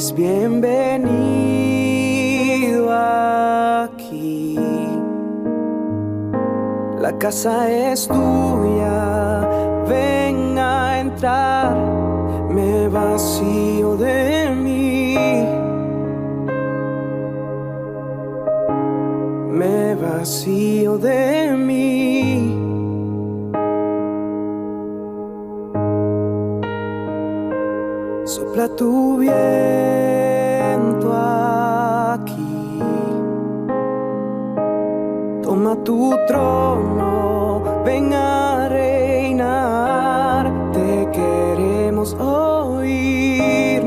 Eres bienvenido aquí. La casa es tuya, ven a entrar. Me vacío de mí, me vacío de mí. Sopla tu viento aquí, toma tu trono, ven a reinar. Te queremos oír,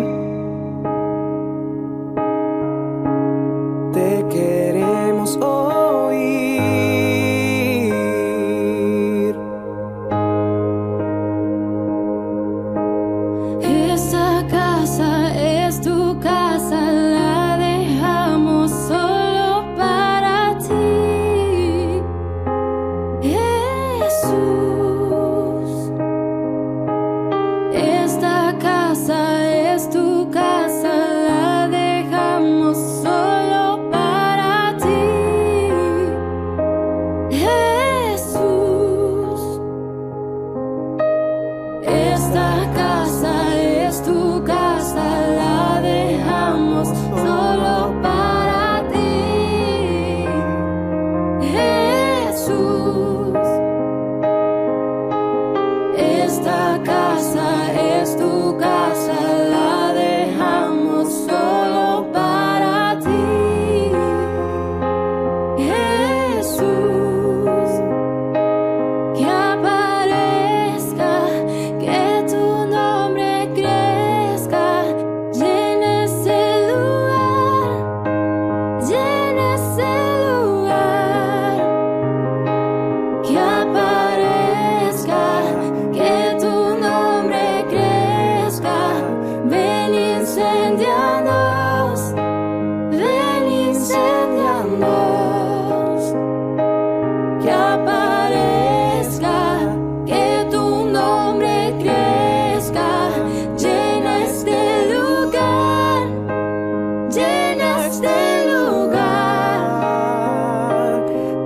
te queremos oír. Esta casa es tu casa, la dejamos solo para ti, Jesús. Esta casa es tu casa, la dejamos solo para ti, Jesús. Esta casa es tu casa, la dejamos solo para ti, Jesús. Esta casa es tu casa, la dejamos solo para ti, Jesús. Que aparezca, que tu nombre crezca, llena este lugar, llena este lugar. Que aparezca, que tu nombre crezca, ven incendianos, ven incendianos. Que aparezca, que tu nombre crezca, llena este lugar, llena este lugar.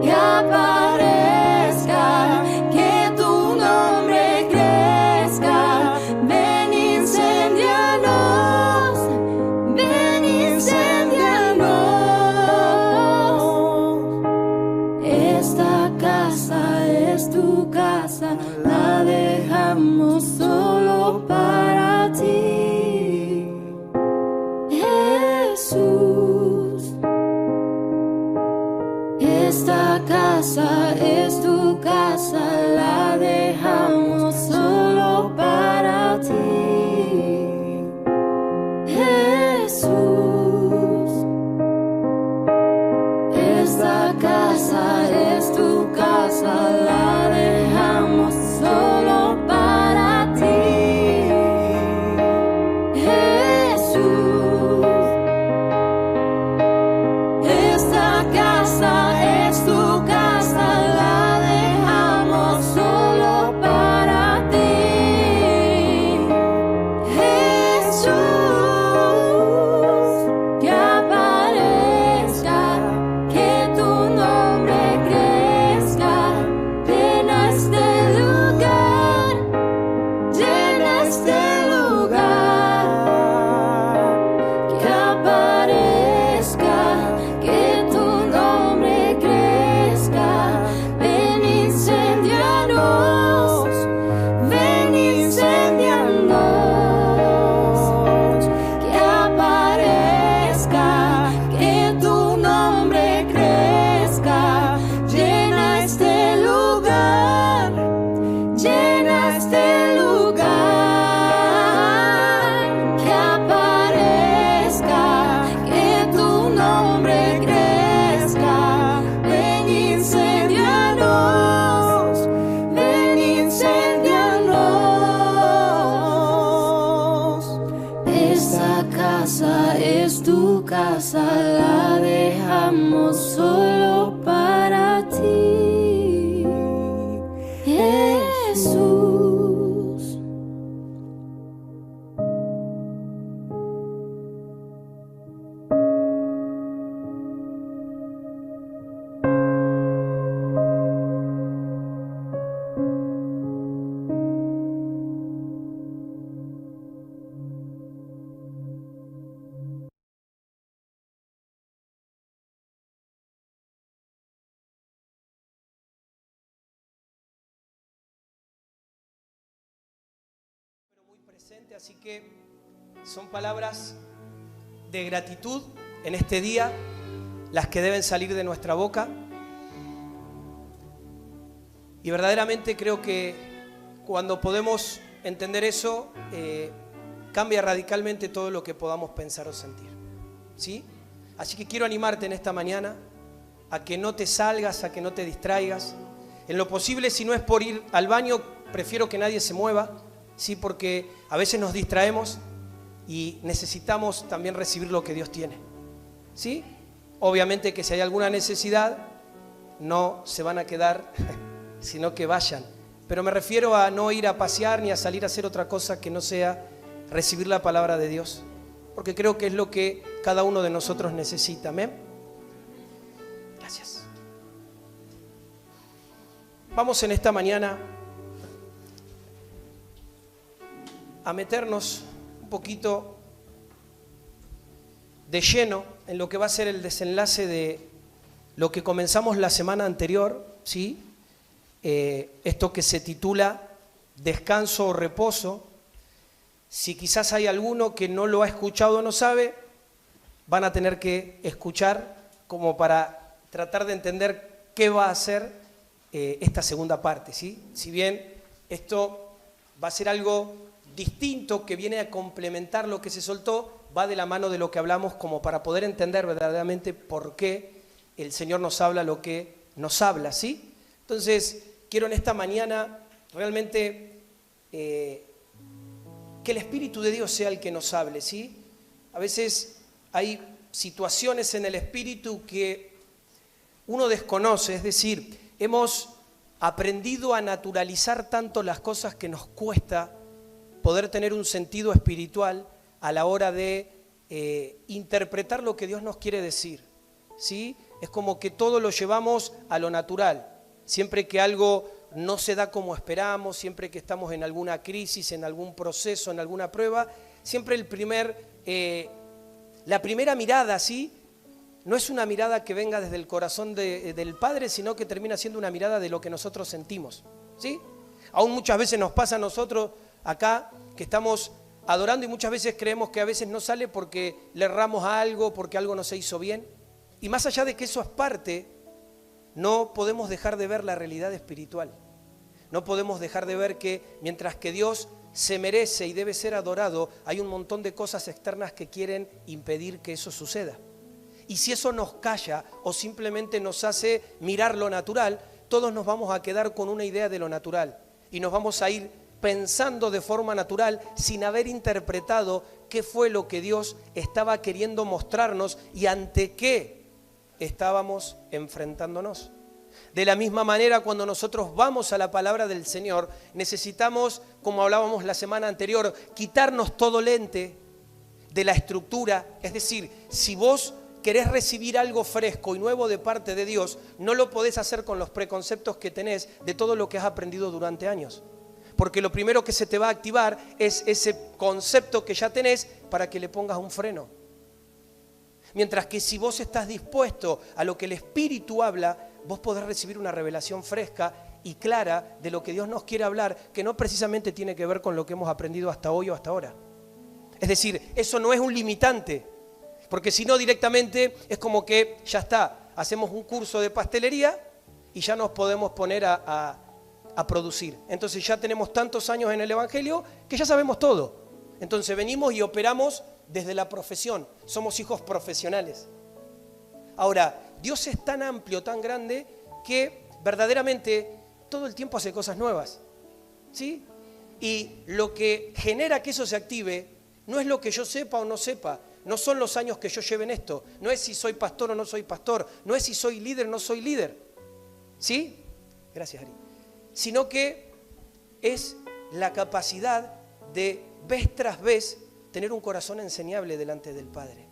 Que aparezca, que tu nombre crezca, ven incendianos, ven incendianos. Esta casa es tu casa, la dejamos solo para ti, Jesús. Esta casa es tu casa, la dejamos solo para ti, Jesús. Esta casa es tu casa, la dejamos solo para ti, Jesús. Esta casa es tu casa, la dejamos solo para ti, Jesús. Que aparezca, que tu nombre crezca, llena este lugar, llena este lugar. Que aparezca, que tu nombre crezca, ven incendianos, ven incendianos. Que aparezca, que tu nombre crezca, llena este lugar, llena este lugar. Que aparezca, que tu nombre crezca, ven incendianos, ven incendianos. Esta casa es tu casa, la dejamos solo para ti, Jesús. presente, así que son palabras de gratitud en este día, las que deben salir de nuestra boca. Y verdaderamente creo que cuando podemos entender eso, cambia radicalmente todo lo que podamos pensar o sentir, ¿sí? Así que quiero animarte en esta mañana a que no te salgas, a que no te distraigas. En lo posible, si no es por ir al baño, prefiero que nadie se mueva, ¿sí? Porque a veces nos distraemos y necesitamos también recibir lo que Dios tiene, ¿sí? Obviamente que si hay alguna necesidad, no se van a quedar, sino que vayan. Pero me refiero a no ir a pasear ni a salir a hacer otra cosa que no sea recibir la palabra de Dios, porque creo que es lo que cada uno de nosotros necesita. ¿Amén? Gracias. Vamos en esta mañana a meternos un poquito de lleno en lo que va a ser el desenlace de lo que comenzamos la semana anterior, ¿sí? Esto que se titula Descanso o Reposo. Si quizás hay alguno que no lo ha escuchado o no sabe, van a tener que escuchar como para tratar de entender qué va a ser esta segunda parte, ¿sí? Si bien esto va a ser algo distinto que viene a complementar lo que se soltó, va de la mano de lo que hablamos como para poder entender verdaderamente por qué el Señor nos habla lo que nos habla, ¿sí? Entonces, quiero en esta mañana realmente que el Espíritu de Dios sea el que nos hable, ¿sí? A veces hay situaciones en el Espíritu que uno desconoce, es decir, hemos aprendido a naturalizar tanto las cosas que nos cuesta poder tener un sentido espiritual a la hora de interpretar lo que Dios nos quiere decir, ¿sí? Es como que todo lo llevamos a lo natural. Siempre que algo no se da como esperamos, siempre que estamos en alguna crisis, en algún proceso, en alguna prueba, siempre la primera mirada, ¿sí? No es una mirada que venga desde el corazón del Padre, sino que termina siendo una mirada de lo que nosotros sentimos, ¿sí? Aún muchas veces nos pasa a nosotros acá que estamos adorando y muchas veces creemos que a veces no sale porque le erramos a algo, porque algo no se hizo bien. Y más allá de que eso es parte, no podemos dejar de ver la realidad espiritual. No podemos dejar de ver que mientras que Dios se merece y debe ser adorado, hay un montón de cosas externas que quieren impedir que eso suceda. Y si eso nos calla o simplemente nos hace mirar lo natural, todos nos vamos a quedar con una idea de lo natural y nos vamos a ir pensando de forma natural sin haber interpretado qué fue lo que Dios estaba queriendo mostrarnos y ante qué estábamos enfrentándonos. De la misma manera, cuando nosotros vamos a la palabra del Señor, necesitamos, como hablábamos la semana anterior, quitarnos todo lente de la estructura. Es decir, si vos querés recibir algo fresco y nuevo de parte de Dios, no lo podés hacer con los preconceptos que tenés de todo lo que has aprendido durante años. Porque lo primero que se te va a activar es ese concepto que ya tenés para que le pongas un freno. Mientras que si vos estás dispuesto a lo que el Espíritu habla, vos podés recibir una revelación fresca y clara de lo que Dios nos quiere hablar, que no precisamente tiene que ver con lo que hemos aprendido hasta hoy o hasta ahora. Es decir, eso no es un limitante, porque si no directamente es como que ya está, hacemos un curso de pastelería y ya nos podemos poner a producir. Entonces ya tenemos tantos años en el Evangelio que ya sabemos todo. Entonces venimos y operamos desde la profesión, somos hijos profesionales. Ahora, Dios es tan amplio, tan grande, que verdaderamente todo el tiempo hace cosas nuevas, ¿sí? Y lo que genera que eso se active no es lo que yo sepa o no sepa, no son los años que yo lleve en esto, no es si soy pastor o no soy pastor, no es si soy líder o no soy líder, ¿sí? Gracias, Ari. Sino que es la capacidad de vez tras vez tener un corazón enseñable delante del Padre.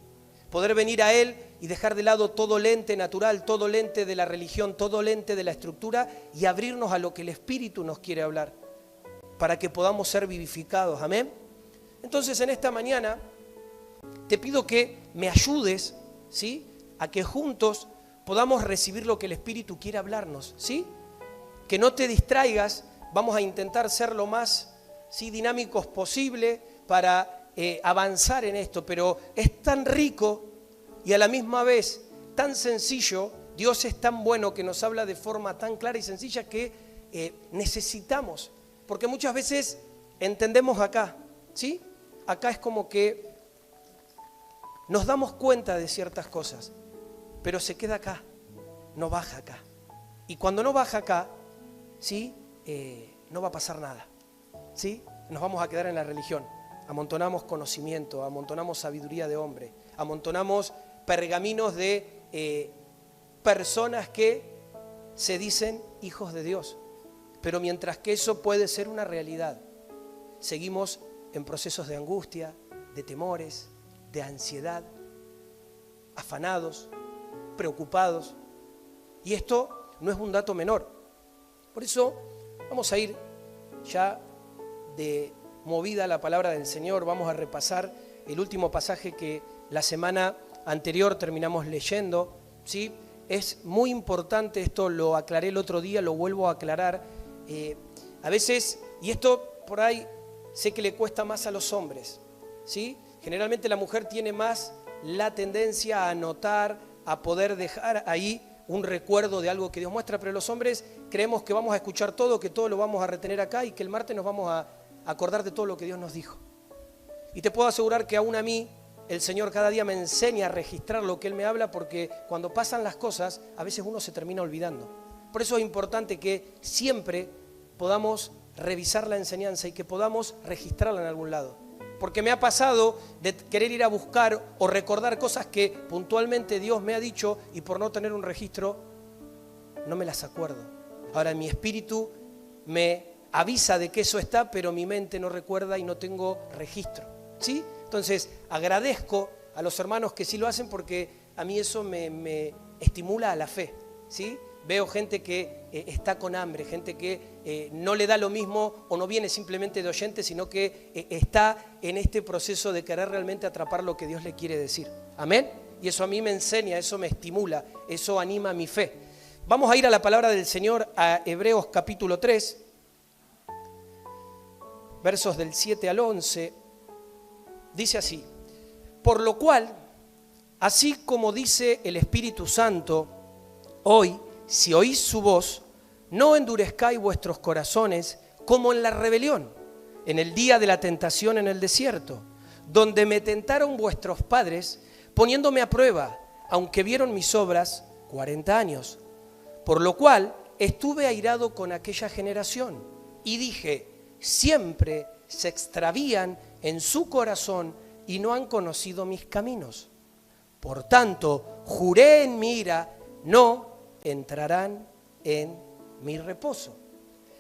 Poder venir a Él y dejar de lado todo lente natural, todo lente de la religión, todo lente de la estructura y abrirnos a lo que el Espíritu nos quiere hablar para que podamos ser vivificados. Amén. Entonces en esta mañana te pido que me ayudes, ¿sí?, a que juntos podamos recibir lo que el Espíritu quiere hablarnos, ¿sí? Que no te distraigas, vamos a intentar ser lo más ¿sí?, dinámicos posible para avanzar en esto, pero es tan rico y a la misma vez tan sencillo. Dios es tan bueno que nos habla de forma tan clara y sencilla que necesitamos, porque muchas veces entendemos acá, ¿sí? Acá es como que nos damos cuenta de ciertas cosas, pero se queda acá, no baja acá. Y cuando no baja acá, ¿sí?, no va a pasar nada, ¿sí? Nos vamos a quedar en la religión. Amontonamos conocimiento, amontonamos sabiduría de hombre, amontonamos pergaminos de personas que se dicen hijos de Dios. Pero mientras que eso puede ser una realidad, seguimos en procesos de angustia, de temores, de ansiedad, afanados, preocupados. Y esto no es un dato menor. Por eso vamos a ir ya de movida a la palabra del Señor. Vamos a repasar el último pasaje que la semana anterior terminamos leyendo, ¿sí? Es muy importante esto, lo aclaré el otro día, lo vuelvo a aclarar. A veces, y esto por ahí sé que le cuesta más a los hombres, ¿sí? Generalmente la mujer tiene más la tendencia a anotar, a poder dejar ahí un recuerdo de algo que Dios muestra, pero los hombres creemos que vamos a escuchar todo, que todo lo vamos a retener acá y que el martes nos vamos a acordar de todo lo que Dios nos dijo. Y te puedo asegurar que aún a mí, el Señor cada día me enseña a registrar lo que Él me habla, porque cuando pasan las cosas, a veces uno se termina olvidando. Por eso es importante que siempre podamos revisar la enseñanza y que podamos registrarla en algún lado. Porque me ha pasado de querer ir a buscar o recordar cosas que puntualmente Dios me ha dicho y por no tener un registro, no me las acuerdo. Ahora mi espíritu me avisa de que eso está, pero mi mente no recuerda y no tengo registro, ¿sí? Entonces, agradezco a los hermanos que sí lo hacen, porque a mí eso me estimula a la fe, ¿sí? Veo gente que está con hambre, gente que no le da lo mismo o no viene simplemente de oyente, sino que está en este proceso de querer realmente atrapar lo que Dios le quiere decir. ¿Amén? Y eso a mí me enseña, eso me estimula, eso anima mi fe. Vamos a ir a la palabra del Señor, a Hebreos capítulo 3, versos del 7 al 11. Dice así: por lo cual, así como dice el Espíritu Santo, hoy, si oís su voz, no endurezcáis vuestros corazones como en la rebelión, en el día de la tentación en el desierto, donde me tentaron vuestros padres, poniéndome a prueba, aunque vieron mis obras 40 años. Por lo cual estuve airado con aquella generación y dije: siempre se extravían en su corazón y no han conocido mis caminos. Por tanto, juré en mi ira, no entrarán en mi reposo.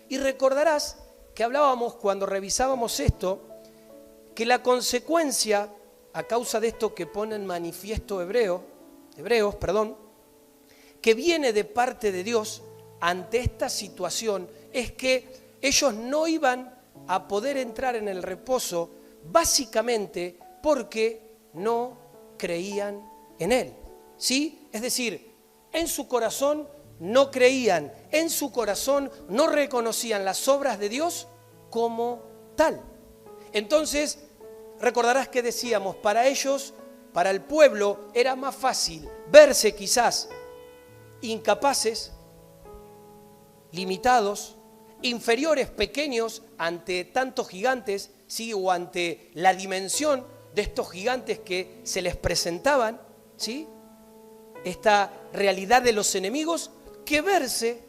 Y recordarás que hablábamos cuando revisábamos esto, que la consecuencia, a causa de esto que pone en manifiesto Hebreos, que viene de parte de Dios ante esta situación, es que ellos no iban a poder entrar en el reposo, básicamente porque no creían en Él, ¿sí? Es decir, en su corazón no creían, en su corazón no reconocían las obras de Dios como tal. Entonces, recordarás que decíamos, para ellos, para el pueblo, era más fácil verse quizás incapaces, limitados, inferiores, pequeños ante tantos gigantes, ¿sí? O ante la dimensión de estos gigantes que se les presentaban, ¿sí? Esta realidad de los enemigos, que verse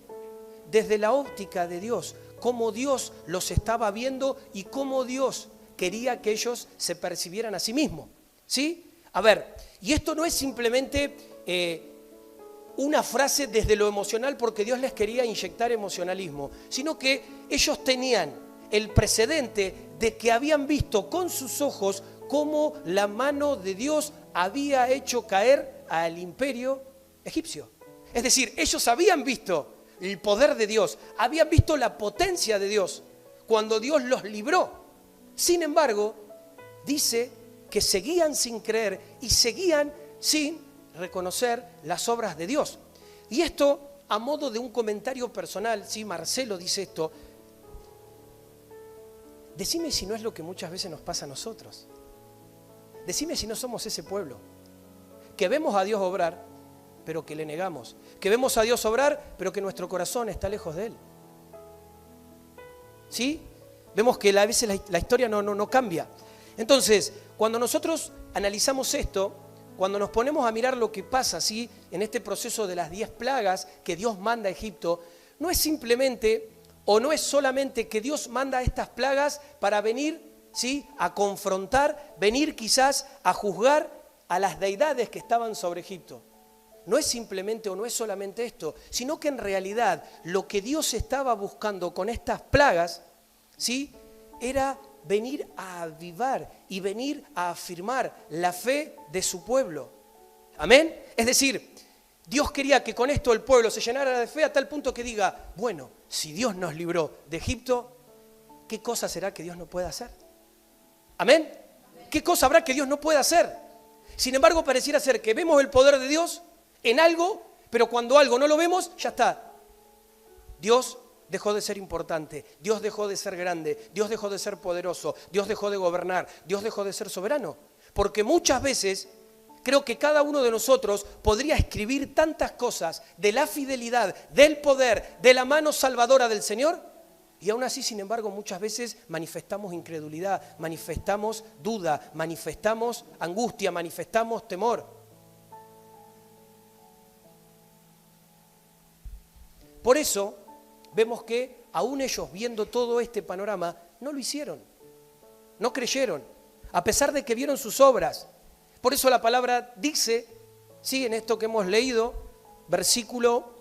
desde la óptica de Dios, cómo Dios los estaba viendo y cómo Dios quería que ellos se percibieran a sí mismos, ¿sí? A ver, y esto no es simplemente una frase desde lo emocional porque Dios les quería inyectar emocionalismo, sino que ellos tenían el precedente de que habían visto con sus ojos cómo la mano de Dios había hecho caer al imperio egipcio. Es decir, ellos habían visto el poder de Dios, habían visto la potencia de Dios cuando Dios los libró. Sin embargo, dice que seguían sin creer y seguían sin reconocer las obras de Dios. Y esto, a modo de un comentario personal, sí, Marcelo dice esto, Decime si no es lo que muchas veces nos pasa a nosotros. Decime si no somos ese pueblo, que vemos a Dios obrar, pero que le negamos. Que vemos a Dios obrar, pero que nuestro corazón está lejos de Él. ¿Sí? Vemos que a veces la historia no cambia. Entonces, cuando nosotros analizamos esto, cuando nos ponemos a mirar lo que pasa, ¿sí?, en este proceso de las 10 plagas que Dios manda a Egipto, no es simplemente o no es solamente que Dios manda estas plagas para venir, ¿sí?, a confrontar, venir quizás a juzgar a las deidades que estaban sobre Egipto. No es simplemente o no es solamente esto, sino que en realidad lo que Dios estaba buscando con estas plagas, ¿sí?, era venir a avivar y venir a afirmar la fe de su pueblo. ¿Amén? Es decir, Dios quería que con esto el pueblo se llenara de fe a tal punto que diga, bueno, si Dios nos libró de Egipto, ¿qué cosa será que Dios no pueda hacer? ¿Amén? ¿Qué cosa habrá que Dios no pueda hacer? Sin embargo, pareciera ser que vemos el poder de Dios en algo, pero cuando algo no lo vemos, ya está. Dios dejó de ser importante, Dios dejó de ser grande, Dios dejó de ser poderoso, Dios dejó de gobernar, Dios dejó de ser soberano. Porque muchas veces creo que cada uno de nosotros podría escribir tantas cosas de la fidelidad, del poder, de la mano salvadora del Señor, y aún así, sin embargo, muchas veces manifestamos incredulidad, manifestamos duda, manifestamos angustia, manifestamos temor. Por eso vemos que aún ellos, viendo todo este panorama, no lo hicieron, no creyeron, a pesar de que vieron sus obras. Por eso la palabra dice, sí, en esto que hemos leído, versículo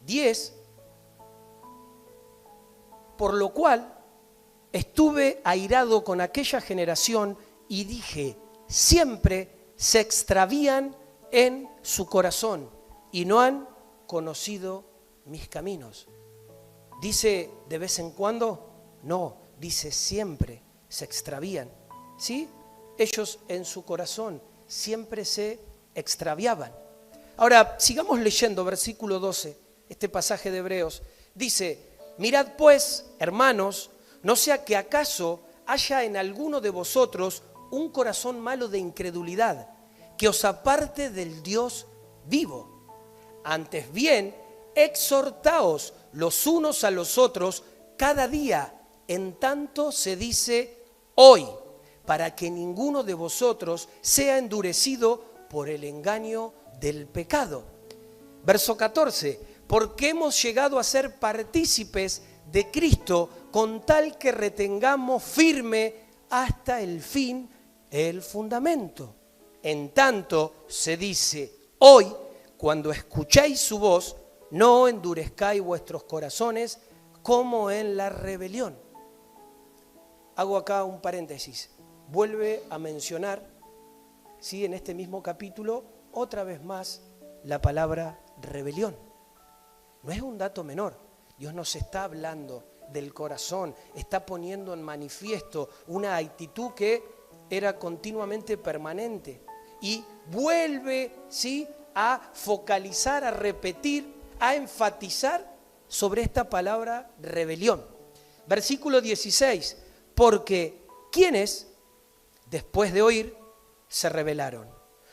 10, por lo cual estuve airado con aquella generación y dije, siempre se extravían en su corazón y no han conocido mis caminos. ¿Dice de vez en cuando? No, dice siempre se extravían. ¿Sí? Ellos en su corazón siempre se extraviaban. Ahora, sigamos leyendo versículo 12, este pasaje de Hebreos. Dice, mirad pues, hermanos, no sea que acaso haya en alguno de vosotros un corazón malo de incredulidad, que os aparte del Dios vivo. Antes bien, exhortaos los unos a los otros cada día, en tanto se dice hoy, para que ninguno de vosotros sea endurecido por el engaño del pecado. Verso 14, porque hemos llegado a ser partícipes de Cristo con tal que retengamos firme hasta el fin el fundamento. En tanto se dice hoy, cuando escucháis su voz, no endurezcáis vuestros corazones como en la rebelión. Hago acá un paréntesis. Vuelve a mencionar, ¿sí?, en este mismo capítulo, otra vez más, la palabra rebelión. No es un dato menor. Dios nos está hablando del corazón, está poniendo en manifiesto una actitud que era continuamente permanente. Y vuelve, ¿sí?, a focalizar, a repetir, a enfatizar sobre esta palabra rebelión. Versículo 16, porque ¿quiénes, después de oír, se rebelaron?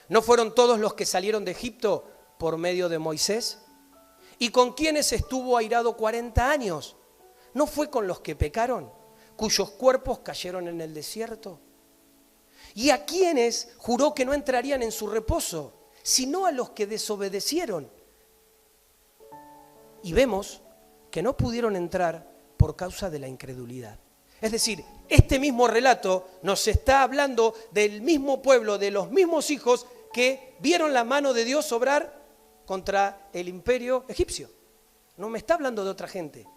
¿No fueron todos los que salieron de Egipto por medio de Moisés? ¿Y con quiénes estuvo airado 40 años? ¿No fue con los que pecaron, cuyos cuerpos cayeron en el desierto? ¿Y a quiénes juró que no entrarían en su reposo, sino a los que desobedecieron? Y vemos que no pudieron entrar por causa de la incredulidad. Es decir, este mismo relato nos está hablando del mismo pueblo, de los mismos hijos que vieron la mano de Dios obrar contra el imperio egipcio. No me está hablando de otra gente.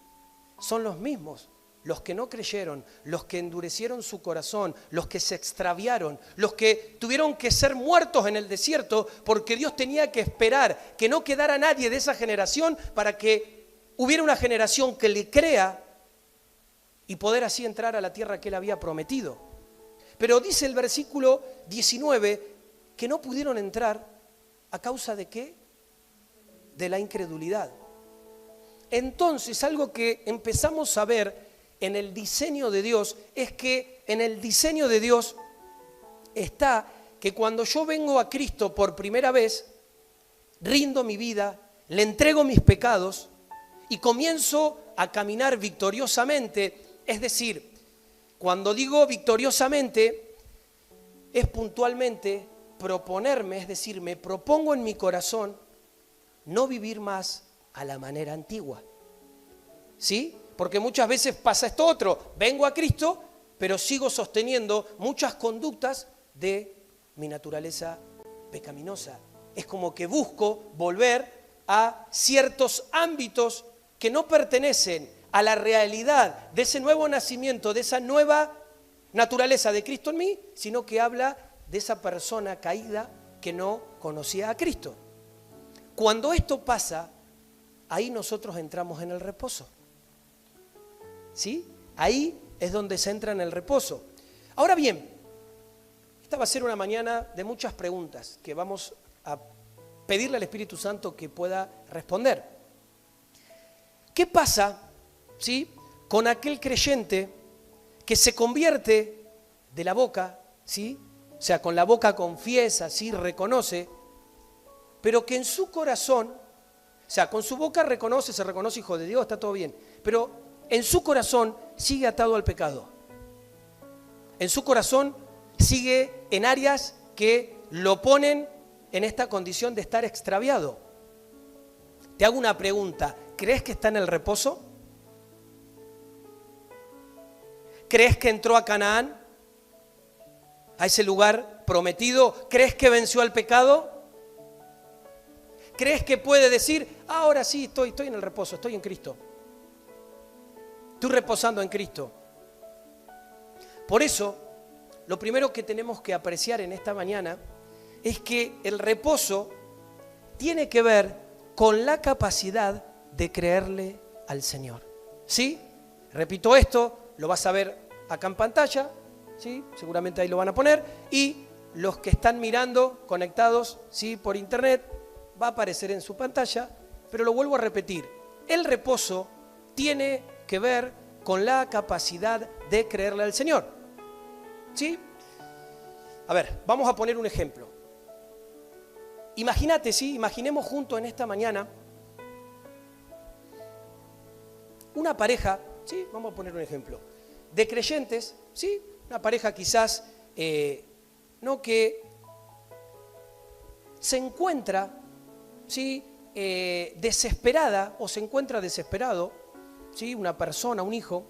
Son los mismos, los que no creyeron, los que endurecieron su corazón, los que se extraviaron, los que tuvieron que ser muertos en el desierto porque Dios tenía que esperar que no quedara nadie de esa generación para que hubiera una generación que le crea y poder así entrar a la tierra que Él había prometido. Pero dice el versículo 19 que no pudieron entrar ¿a causa de qué? De la incredulidad. Entonces, algo que empezamos a ver en el diseño de Dios es que en el diseño de Dios está que cuando yo vengo a Cristo por primera vez, rindo mi vida, le entrego mis pecados y comienzo a caminar victoriosamente. Es decir, cuando digo victoriosamente, es puntualmente proponerme, es decir, me propongo en mi corazón no vivir más a la manera antigua. ¿Sí? Porque muchas veces pasa esto otro, vengo a Cristo, pero sigo sosteniendo muchas conductas de mi naturaleza pecaminosa. Es como que busco volver a ciertos ámbitos que no pertenecen a la realidad de ese nuevo nacimiento, de esa nueva naturaleza de Cristo en mí, sino que habla de esa persona caída que no conocía a Cristo. Cuando esto pasa, ahí nosotros entramos en el reposo. ¿Sí? Ahí es donde se entra en el reposo. Ahora bien, esta va a ser una mañana de muchas preguntas que vamos a pedirle al Espíritu Santo que pueda responder. ¿Qué pasa, ¿sí?, con aquel creyente que se convierte de la boca, ¿sí?, o sea, con la boca confiesa, ¿sí?, reconoce, pero que en su corazón, o sea, con su boca reconoce, se reconoce hijo de Dios, está todo bien, pero en su corazón sigue atado al pecado. En su corazón sigue en áreas que lo ponen en esta condición de estar extraviado. Te hago una pregunta, ¿crees que está en el reposo? ¿Crees que entró a Canaán? ¿A ese lugar prometido? ¿Crees que venció al pecado? ¿Crees que puede decir, ahora sí, estoy en el reposo, estoy en Cristo? Estoy reposando en Cristo. Por eso, lo primero que tenemos que apreciar en esta mañana es que el reposo tiene que ver con la capacidad de creerle al Señor. ¿Sí? Repito esto, lo vas a ver acá en pantalla, ¿sí? Seguramente ahí lo van a poner, y los que están mirando, conectados, ¿sí?, por internet, va a aparecer en su pantalla, pero lo vuelvo a repetir, el reposo tiene que ver con la capacidad de creerle al Señor. ¿Sí? A ver, vamos a poner un ejemplo. Imagínate, ¿sí?, imaginemos juntos en esta mañana una pareja, ¿sí?, vamos a poner un ejemplo, de creyentes, ¿sí?, una pareja quizás, no, que se encuentra, ¿sí?, desesperada, o se encuentra desesperado, ¿sí?, una persona, un hijo,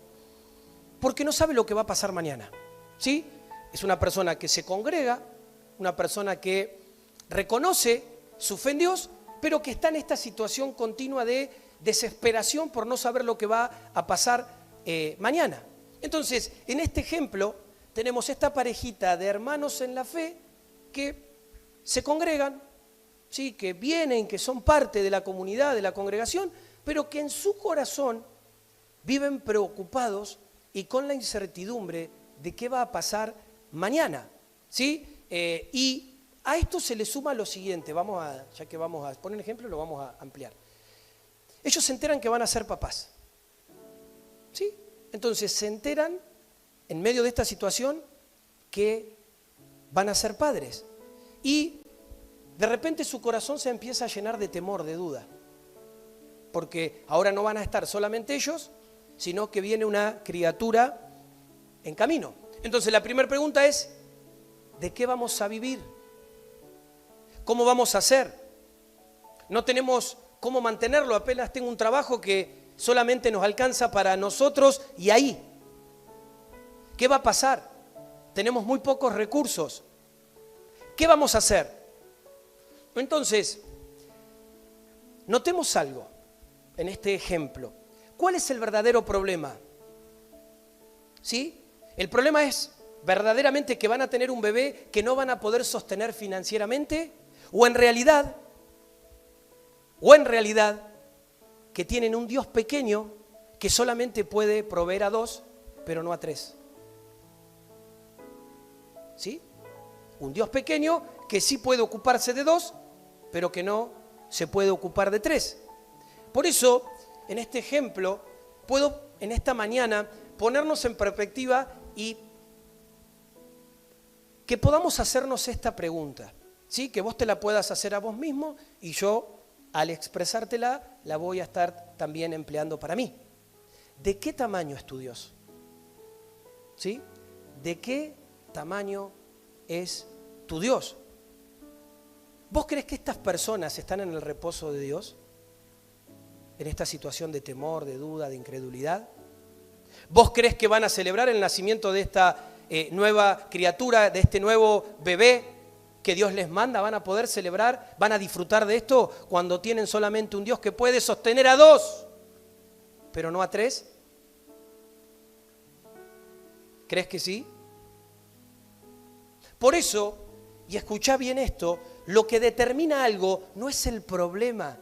porque no sabe lo que va a pasar mañana. ¿Sí? Es una persona que se congrega, una persona que reconoce su fe en Dios, pero que está en esta situación continua de desesperación por no saber lo que va a pasar mañana. Entonces, en este ejemplo, tenemos esta parejita de hermanos en la fe que se congregan, ¿sí?, que vienen, que son parte de la comunidad, de la congregación, pero que en su corazón viven preocupados y con la incertidumbre de qué va a pasar mañana, ¿sí? Y a esto se le suma lo siguiente, ya que vamos a poner un ejemplo, lo vamos a ampliar. Ellos se enteran que van a ser papás, ¿sí? Entonces se enteran, en medio de esta situación, que van a ser padres. Y de repente su corazón se empieza a llenar de temor, de duda, porque ahora no van a estar solamente ellos, sino que viene una criatura en camino. Entonces la primera pregunta es, ¿de qué vamos a vivir? ¿Cómo vamos a hacer? No tenemos cómo mantenerlo, apenas tengo un trabajo que solamente nos alcanza para nosotros y ahí. ¿Qué va a pasar? Tenemos muy pocos recursos. ¿Qué vamos a hacer? Entonces, notemos algo en este ejemplo. ¿Cuál es el verdadero problema? ¿Sí? El problema es verdaderamente que van a tener un bebé que no van a poder sostener financieramente, o en realidad que tienen un Dios pequeño que solamente puede proveer a 2, pero no a 3. ¿Sí? Un Dios pequeño que sí puede ocuparse de 2, pero que no se puede ocupar de 3. Por eso, en este ejemplo, puedo en esta mañana ponernos en perspectiva y que podamos hacernos esta pregunta, ¿sí? Que vos te la puedas hacer a vos mismo y yo, al expresártela, la voy a estar también empleando para mí. ¿De qué tamaño es tu Dios? ¿Sí? ¿De qué tamaño es tu Dios? ¿Vos crees que estas personas están en el reposo de Dios? ¿En esta situación de temor, de duda, de incredulidad? ¿Vos crees que van a celebrar el nacimiento de esta nueva criatura, de este nuevo bebé que Dios les manda? ¿Van a poder celebrar? ¿Van a disfrutar de esto cuando tienen solamente un Dios que puede sostener a 2, pero no a 3? ¿Crees que sí? Por eso, y escuchá bien esto, lo que determina algo no es el problema.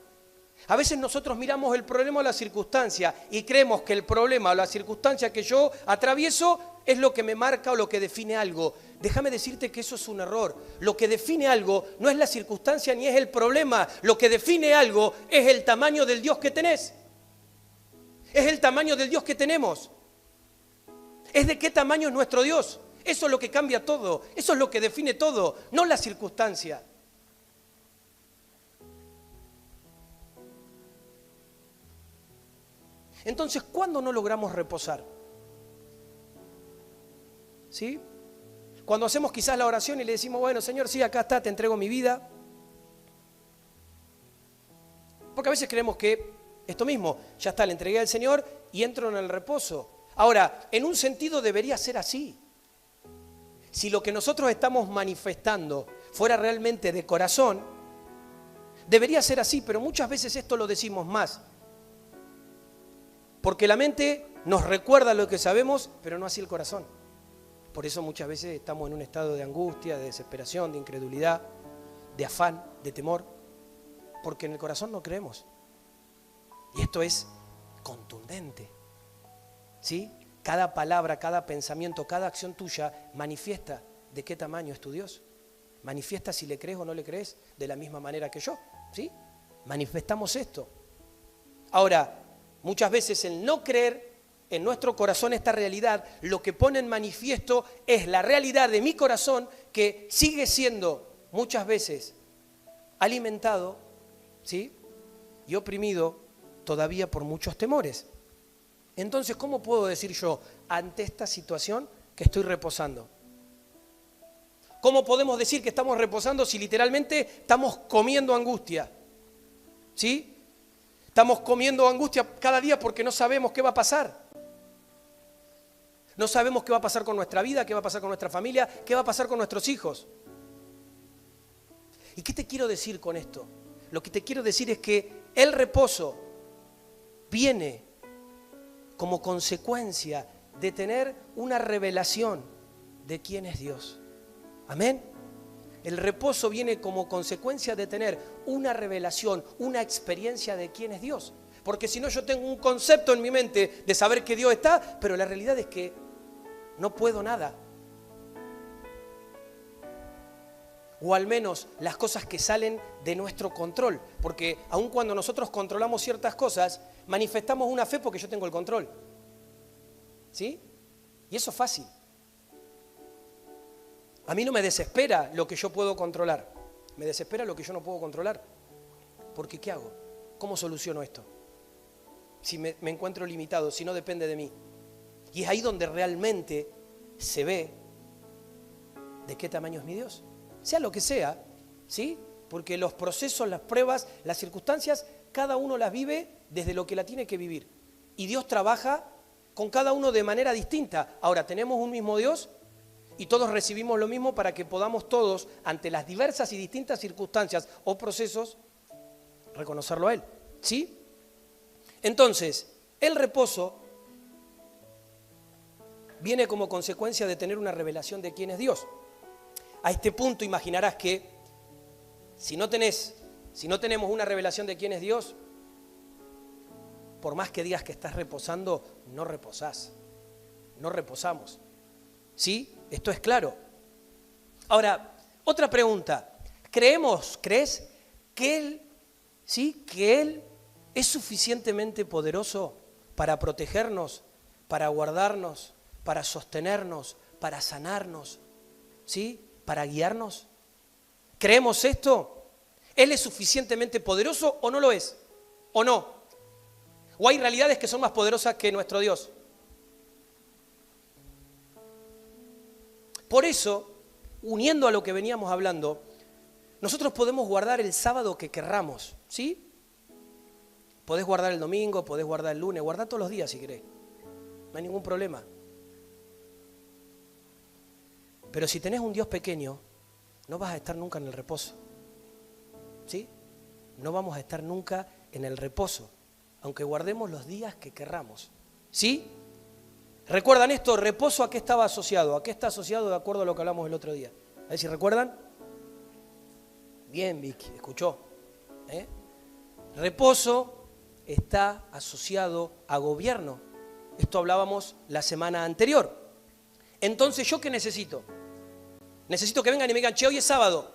A veces nosotros miramos el problema o la circunstancia y creemos que el problema o la circunstancia que yo atravieso es lo que me marca o lo que define algo. Déjame decirte que eso es un error. Lo que define algo no es la circunstancia ni es el problema. Lo que define algo es el tamaño del Dios que tenés. Es el tamaño del Dios que tenemos. Es de qué tamaño es nuestro Dios. Eso es lo que cambia todo. Eso es lo que define todo, no la circunstancia. Entonces, ¿cuándo no logramos reposar? ¿Sí? Cuando hacemos quizás la oración y le decimos, bueno, Señor, sí, acá está, te entrego mi vida. Porque a veces creemos que esto mismo, ya está, le entregué al Señor y entro en el reposo. Ahora, en un sentido debería ser así. Si lo que nosotros estamos manifestando fuera realmente de corazón, debería ser así, pero muchas veces esto lo decimos más. Porque la mente nos recuerda lo que sabemos, pero no así el corazón. Por eso muchas veces estamos en un estado de angustia, de desesperación, de incredulidad, de afán, de temor, porque en el corazón no creemos. Y esto es contundente, ¿sí? Cada palabra, cada pensamiento, cada acción tuya manifiesta de qué tamaño es tu Dios. Manifiesta si le crees o no le crees, de la misma manera que yo, ¿sí? Manifestamos esto. Ahora, muchas veces el no creer en nuestro corazón esta realidad, lo que pone en manifiesto es la realidad de mi corazón que sigue siendo muchas veces alimentado, ¿sí? Y oprimido todavía por muchos temores. Entonces, ¿cómo puedo decir yo ante esta situación que estoy reposando? ¿Cómo podemos decir que estamos reposando si literalmente estamos comiendo angustia? ¿Sí? Estamos comiendo angustia cada día porque no sabemos qué va a pasar. No sabemos qué va a pasar con nuestra vida, qué va a pasar con nuestra familia, qué va a pasar con nuestros hijos. ¿Y qué te quiero decir con esto? Lo que te quiero decir es que el reposo viene como consecuencia de tener una revelación de quién es Dios. Amén. El reposo viene como consecuencia de tener una revelación, una experiencia de quién es Dios. Porque si no, yo tengo un concepto en mi mente de saber que Dios está, pero la realidad es que no puedo nada. O al menos las cosas que salen de nuestro control. Porque aun cuando nosotros controlamos ciertas cosas, manifestamos una fe porque yo tengo el control. ¿Sí? Y eso es fácil. A mí no me desespera lo que yo puedo controlar. Me desespera lo que yo no puedo controlar. Porque ¿qué hago? ¿Cómo soluciono esto? Si me encuentro limitado, si no depende de mí. Y es ahí donde realmente se ve de qué tamaño es mi Dios. Sea lo que sea, ¿sí? Porque los procesos, las pruebas, las circunstancias, cada uno las vive desde lo que la tiene que vivir. Y Dios trabaja con cada uno de manera distinta. Ahora, tenemos un mismo Dios y todos recibimos lo mismo para que podamos todos, ante las diversas y distintas circunstancias o procesos, reconocerlo a Él. ¿Sí? Entonces, el reposo viene como consecuencia de tener una revelación de quién es Dios. A este punto imaginarás que si no tenemos una revelación de quién es Dios, por más que digas que estás reposando, no reposás. No reposamos. ¿Sí? Esto es claro. Ahora, otra pregunta. ¿Crees que Él, ¿sí? que Él es suficientemente poderoso para protegernos, para guardarnos, para sostenernos, para sanarnos, ¿sí? Para guiarnos. ¿Creemos esto? ¿Él es suficientemente poderoso o no lo es? ¿O no? ¿O hay realidades que son más poderosas que nuestro Dios? Por eso, uniendo a lo que veníamos hablando, nosotros podemos guardar el sábado que querramos, ¿sí? Podés guardar el domingo, podés guardar el lunes, guardá todos los días si querés. No hay ningún problema. Pero si tenés un Dios pequeño, no vas a estar nunca en el reposo. ¿Sí? No vamos a estar nunca en el reposo, aunque guardemos los días que querramos. ¿Sí? ¿Recuerdan esto? ¿Reposo a qué estaba asociado? ¿A qué está asociado de acuerdo a lo que hablamos el otro día? A ver si recuerdan. Bien, Vicky, escuchó. Reposo está asociado a gobierno. Esto hablábamos la semana anterior. Entonces, ¿yo qué necesito? Necesito que vengan y me digan, che, hoy es sábado.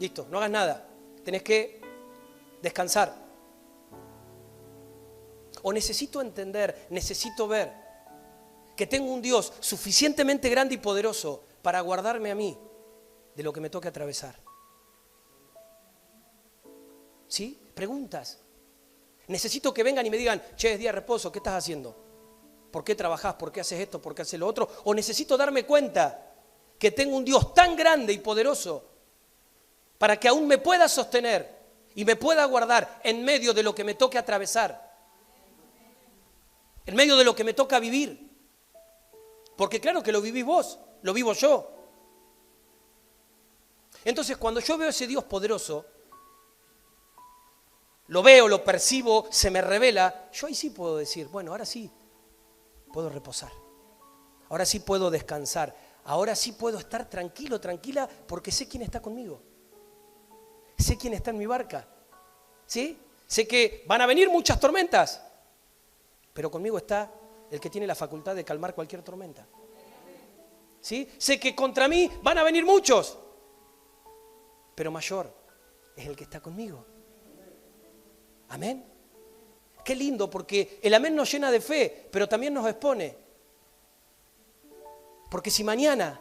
Listo, no hagas nada. Tenés que descansar. O necesito entender, necesito ver que tengo un Dios suficientemente grande y poderoso para guardarme a mí de lo que me toque atravesar. ¿Sí? Preguntas. Necesito que vengan y me digan, che, es día de reposo, ¿qué estás haciendo? ¿Por qué trabajás? ¿Por qué haces esto? ¿Por qué haces lo otro? O necesito darme cuenta que tengo un Dios tan grande y poderoso para que aún me pueda sostener y me pueda guardar en medio de lo que me toque atravesar, en medio de lo que me toca vivir. Porque claro que lo vivís vos, lo vivo yo. Entonces, cuando yo veo ese Dios poderoso, lo veo, lo percibo, se me revela, yo ahí sí puedo decir, bueno, ahora sí puedo reposar, ahora sí puedo descansar, ahora sí puedo estar tranquilo, tranquila, porque sé quién está conmigo, sé quién está en mi barca, ¿sí? Sé que van a venir muchas tormentas, pero conmigo está el que tiene la facultad de calmar cualquier tormenta, ¿sí? Sé que contra mí van a venir muchos, pero mayor es el que está conmigo. Amén. Qué lindo, porque el amén nos llena de fe, pero también nos expone. Porque si mañana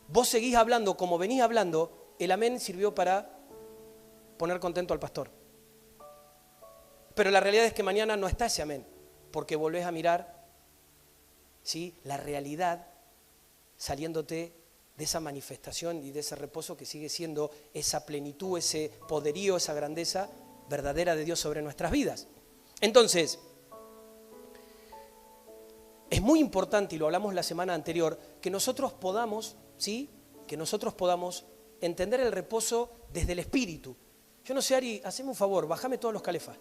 vos seguís hablando como venís hablando, el amén sirvió para poner contento al pastor. Pero la realidad es que mañana no está ese amén, porque volvés a mirar, ¿sí?, la realidad saliéndote de esa manifestación y de ese reposo que sigue siendo esa plenitud, ese poderío, esa grandeza verdadera de Dios sobre nuestras vidas. Entonces, es muy importante, y lo hablamos la semana anterior, que nosotros podamos, ¿sí?, que nosotros podamos entender el reposo desde el espíritu. Yo no sé, Ari, haceme un favor, bájame todos los calefas,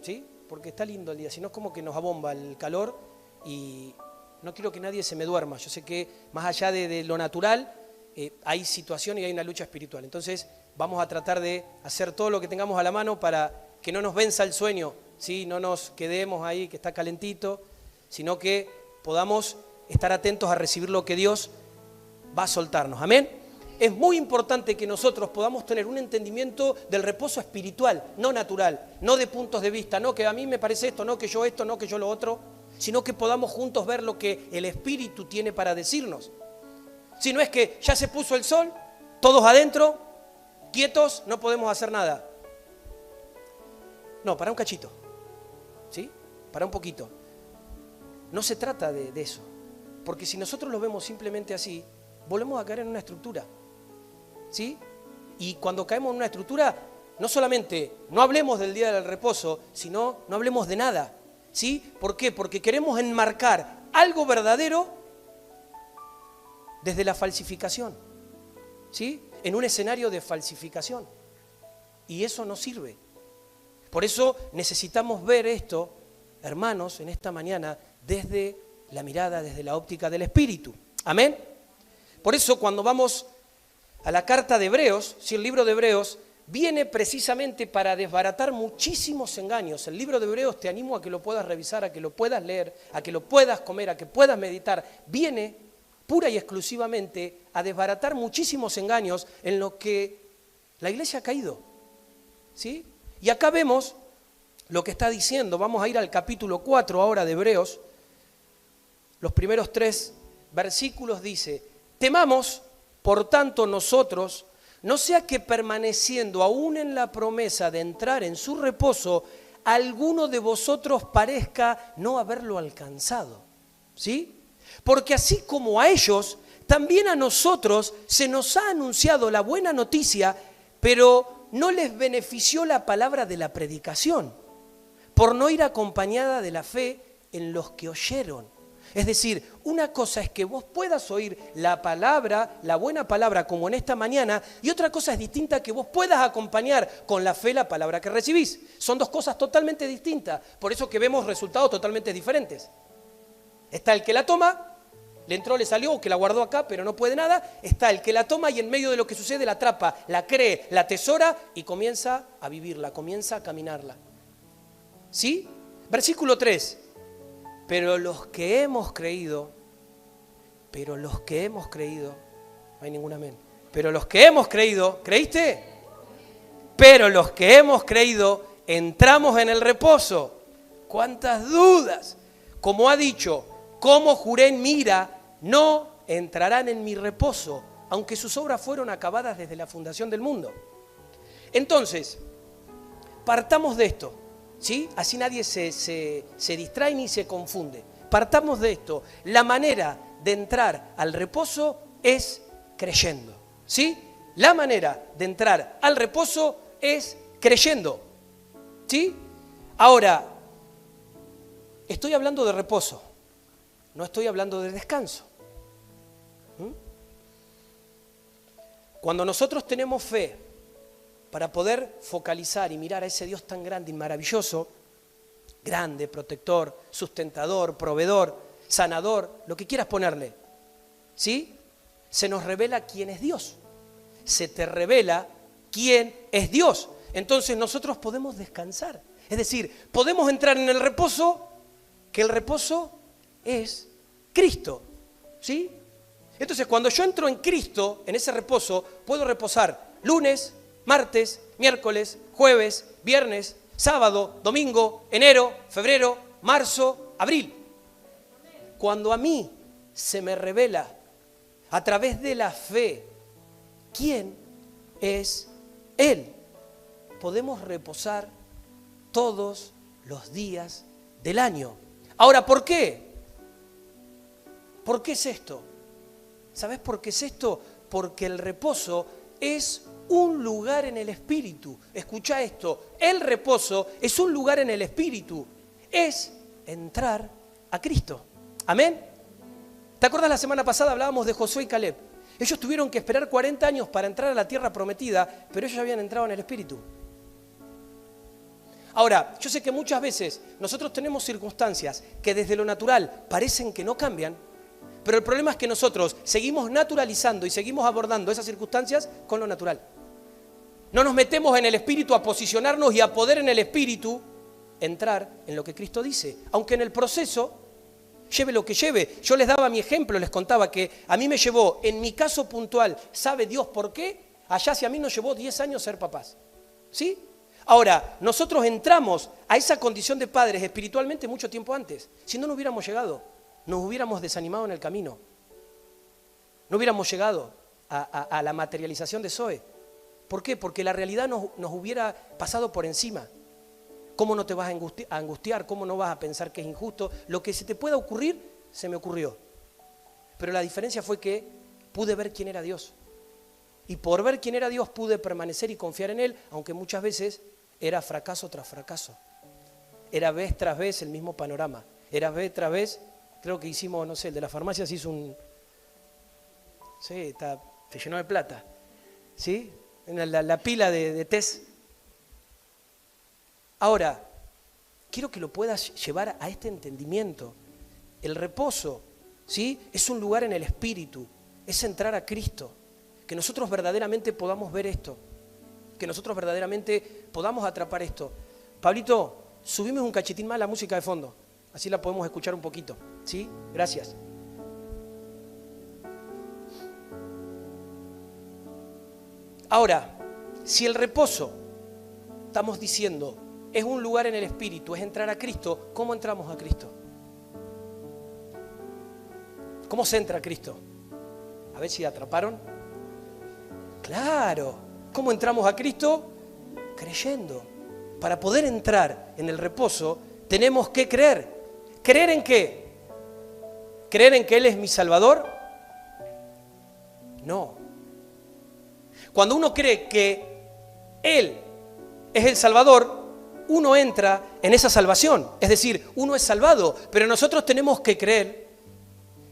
¿sí? Porque está lindo el día, si no es como que nos abomba el calor y no quiero que nadie se me duerma. Yo sé que más allá de lo natural hay situación y hay una lucha espiritual. Entonces vamos a tratar de hacer todo lo que tengamos a la mano para que no nos venza el sueño, ¿sí? No nos quedemos ahí que está calentito, sino que podamos estar atentos a recibir lo que Dios va a soltarnos. Amén. Es muy importante que nosotros podamos tener un entendimiento del reposo espiritual, no natural, no de puntos de vista, no que a mí me parece esto, no que yo esto, no que yo lo otro, sino que podamos juntos ver lo que el Espíritu tiene para decirnos. Si no es que ya se puso el sol, todos adentro, quietos, no podemos hacer nada. No, para un cachito, ¿sí? Para un poquito. No se trata de eso, porque si nosotros lo vemos simplemente así, volvemos a caer en una estructura, ¿sí? Y cuando caemos en una estructura, no solamente no hablemos del día del reposo, sino no hablemos de nada, ¿sí? ¿Por qué? Porque queremos enmarcar algo verdadero desde la falsificación, ¿sí? En un escenario de falsificación. Y eso no sirve. Por eso necesitamos ver esto, hermanos, en esta mañana, desde la mirada, desde la óptica del Espíritu. Amén. Por eso cuando vamos a la carta de Hebreos, si el libro de Hebreos viene precisamente para desbaratar muchísimos engaños. El libro de Hebreos, te animo a que lo puedas revisar, a que lo puedas leer, a que lo puedas comer, a que puedas meditar. Viene pura y exclusivamente a desbaratar muchísimos engaños en lo que la iglesia ha caído, ¿sí? Y acá vemos lo que está diciendo. Vamos a ir al capítulo 4 ahora de Hebreos. Los primeros 3 versículos dice: temamos, por tanto, nosotros, no sea que permaneciendo aún en la promesa de entrar en su reposo, alguno de vosotros parezca no haberlo alcanzado. ¿Sí? Porque así como a ellos, también a nosotros se nos ha anunciado la buena noticia, pero no les benefició la palabra de la predicación, por no ir acompañada de la fe en los que oyeron. Es decir, una cosa es que vos puedas oír la palabra, la buena palabra, como en esta mañana, y otra cosa es distinta que vos puedas acompañar con la fe la palabra que recibís. Son dos cosas totalmente distintas, por eso que vemos resultados totalmente diferentes. Está el que la toma, le entró, le salió, o que la guardó acá, pero no puede nada. Está el que la toma y en medio de lo que sucede la atrapa, la cree, la atesora y comienza a vivirla, comienza a caminarla. ¿Sí? Versículo 3. Pero los que hemos creído, no hay ningún amén. Pero los que hemos creído, ¿creíste? Pero los que hemos creído, entramos en el reposo. ¿Cuántas dudas? Como ha dicho, como juré en mi ira, no entrarán en mi reposo, aunque sus obras fueron acabadas desde la fundación del mundo. Entonces, partamos de esto. ¿Sí? Así nadie se distrae ni se confunde. Partamos de esto. La manera de entrar al reposo es creyendo. ¿Sí? La manera de entrar al reposo es creyendo. ¿Sí? Ahora, estoy hablando de reposo. No estoy hablando de descanso. Cuando nosotros tenemos fe para poder focalizar y mirar a ese Dios tan grande y maravilloso, grande, protector, sustentador, proveedor, sanador, lo que quieras ponerle, ¿sí? Se nos revela quién es Dios. Se te revela quién es Dios. Entonces nosotros podemos descansar. Es decir, podemos entrar en el reposo, que el reposo es Cristo, ¿sí? Entonces cuando yo entro en Cristo, en ese reposo, puedo reposar lunes, martes, miércoles, jueves, viernes, sábado, domingo, enero, febrero, marzo, abril. Cuando a mí se me revela a través de la fe quién es Él, podemos reposar todos los días del año. Ahora, ¿por qué? ¿Por qué es esto? ¿Sabes por qué es esto? Porque el reposo es un lugar en el espíritu. Escucha esto, el reposo es un lugar en el espíritu. Es entrar a Cristo. ¿Amén? ¿Te acuerdas la semana pasada hablábamos de Josué y Caleb? Ellos tuvieron que esperar 40 años para entrar a la tierra prometida, pero ellos habían entrado en el espíritu. Ahora, yo sé que muchas veces nosotros tenemos circunstancias que desde lo natural parecen que no cambian, pero el problema es que nosotros seguimos naturalizando y seguimos abordando esas circunstancias con lo natural. No nos metemos en el espíritu a posicionarnos y a poder en el espíritu entrar en lo que Cristo dice. Aunque en el proceso lleve lo que lleve. Yo les daba mi ejemplo, les contaba que a mí me llevó, en mi caso puntual, ¿sabe Dios por qué? Allá si a mí nos llevó 10 años ser papás. ¿Sí? Ahora, nosotros entramos a esa condición de padres espiritualmente mucho tiempo antes. Si no, no hubiéramos llegado. Nos hubiéramos desanimado en el camino. No hubiéramos llegado a la materialización de Zoe. ¿Por qué? Porque la realidad nos hubiera pasado por encima. ¿Cómo no te vas a angustiar? ¿Cómo no vas a pensar que es injusto? Lo que se te pueda ocurrir, se me ocurrió. Pero la diferencia fue que pude ver quién era Dios. Y por ver quién era Dios pude permanecer y confiar en Él, aunque muchas veces era fracaso tras fracaso. Era vez tras vez el mismo panorama. Era vez tras vez, creo que hicimos, no sé, el de la farmacia se hizo un... Sí, se llenó de plata. ¿Sí? La pila de test. Ahora, quiero que lo puedas llevar a este entendimiento. El reposo, ¿sí? Es un lugar en el espíritu, es entrar a Cristo. Que nosotros verdaderamente podamos ver esto, que nosotros verdaderamente podamos atrapar esto. Pablito, subimos un cachitín más la música de fondo, así la podemos escuchar un poquito, ¿sí? Gracias. Ahora, si el reposo, estamos diciendo, es un lugar en el Espíritu, es entrar a Cristo. ¿Cómo entramos a Cristo? ¿Cómo se entra a Cristo? A ver si atraparon. Claro. ¿Cómo entramos a Cristo? Creyendo. Para poder entrar en el reposo, tenemos que creer. ¿Creer en qué? ¿Creer en que Él es mi Salvador? No. Cuando uno cree que Él es el Salvador, uno entra en esa salvación. Es decir, uno es salvado, pero nosotros tenemos que creer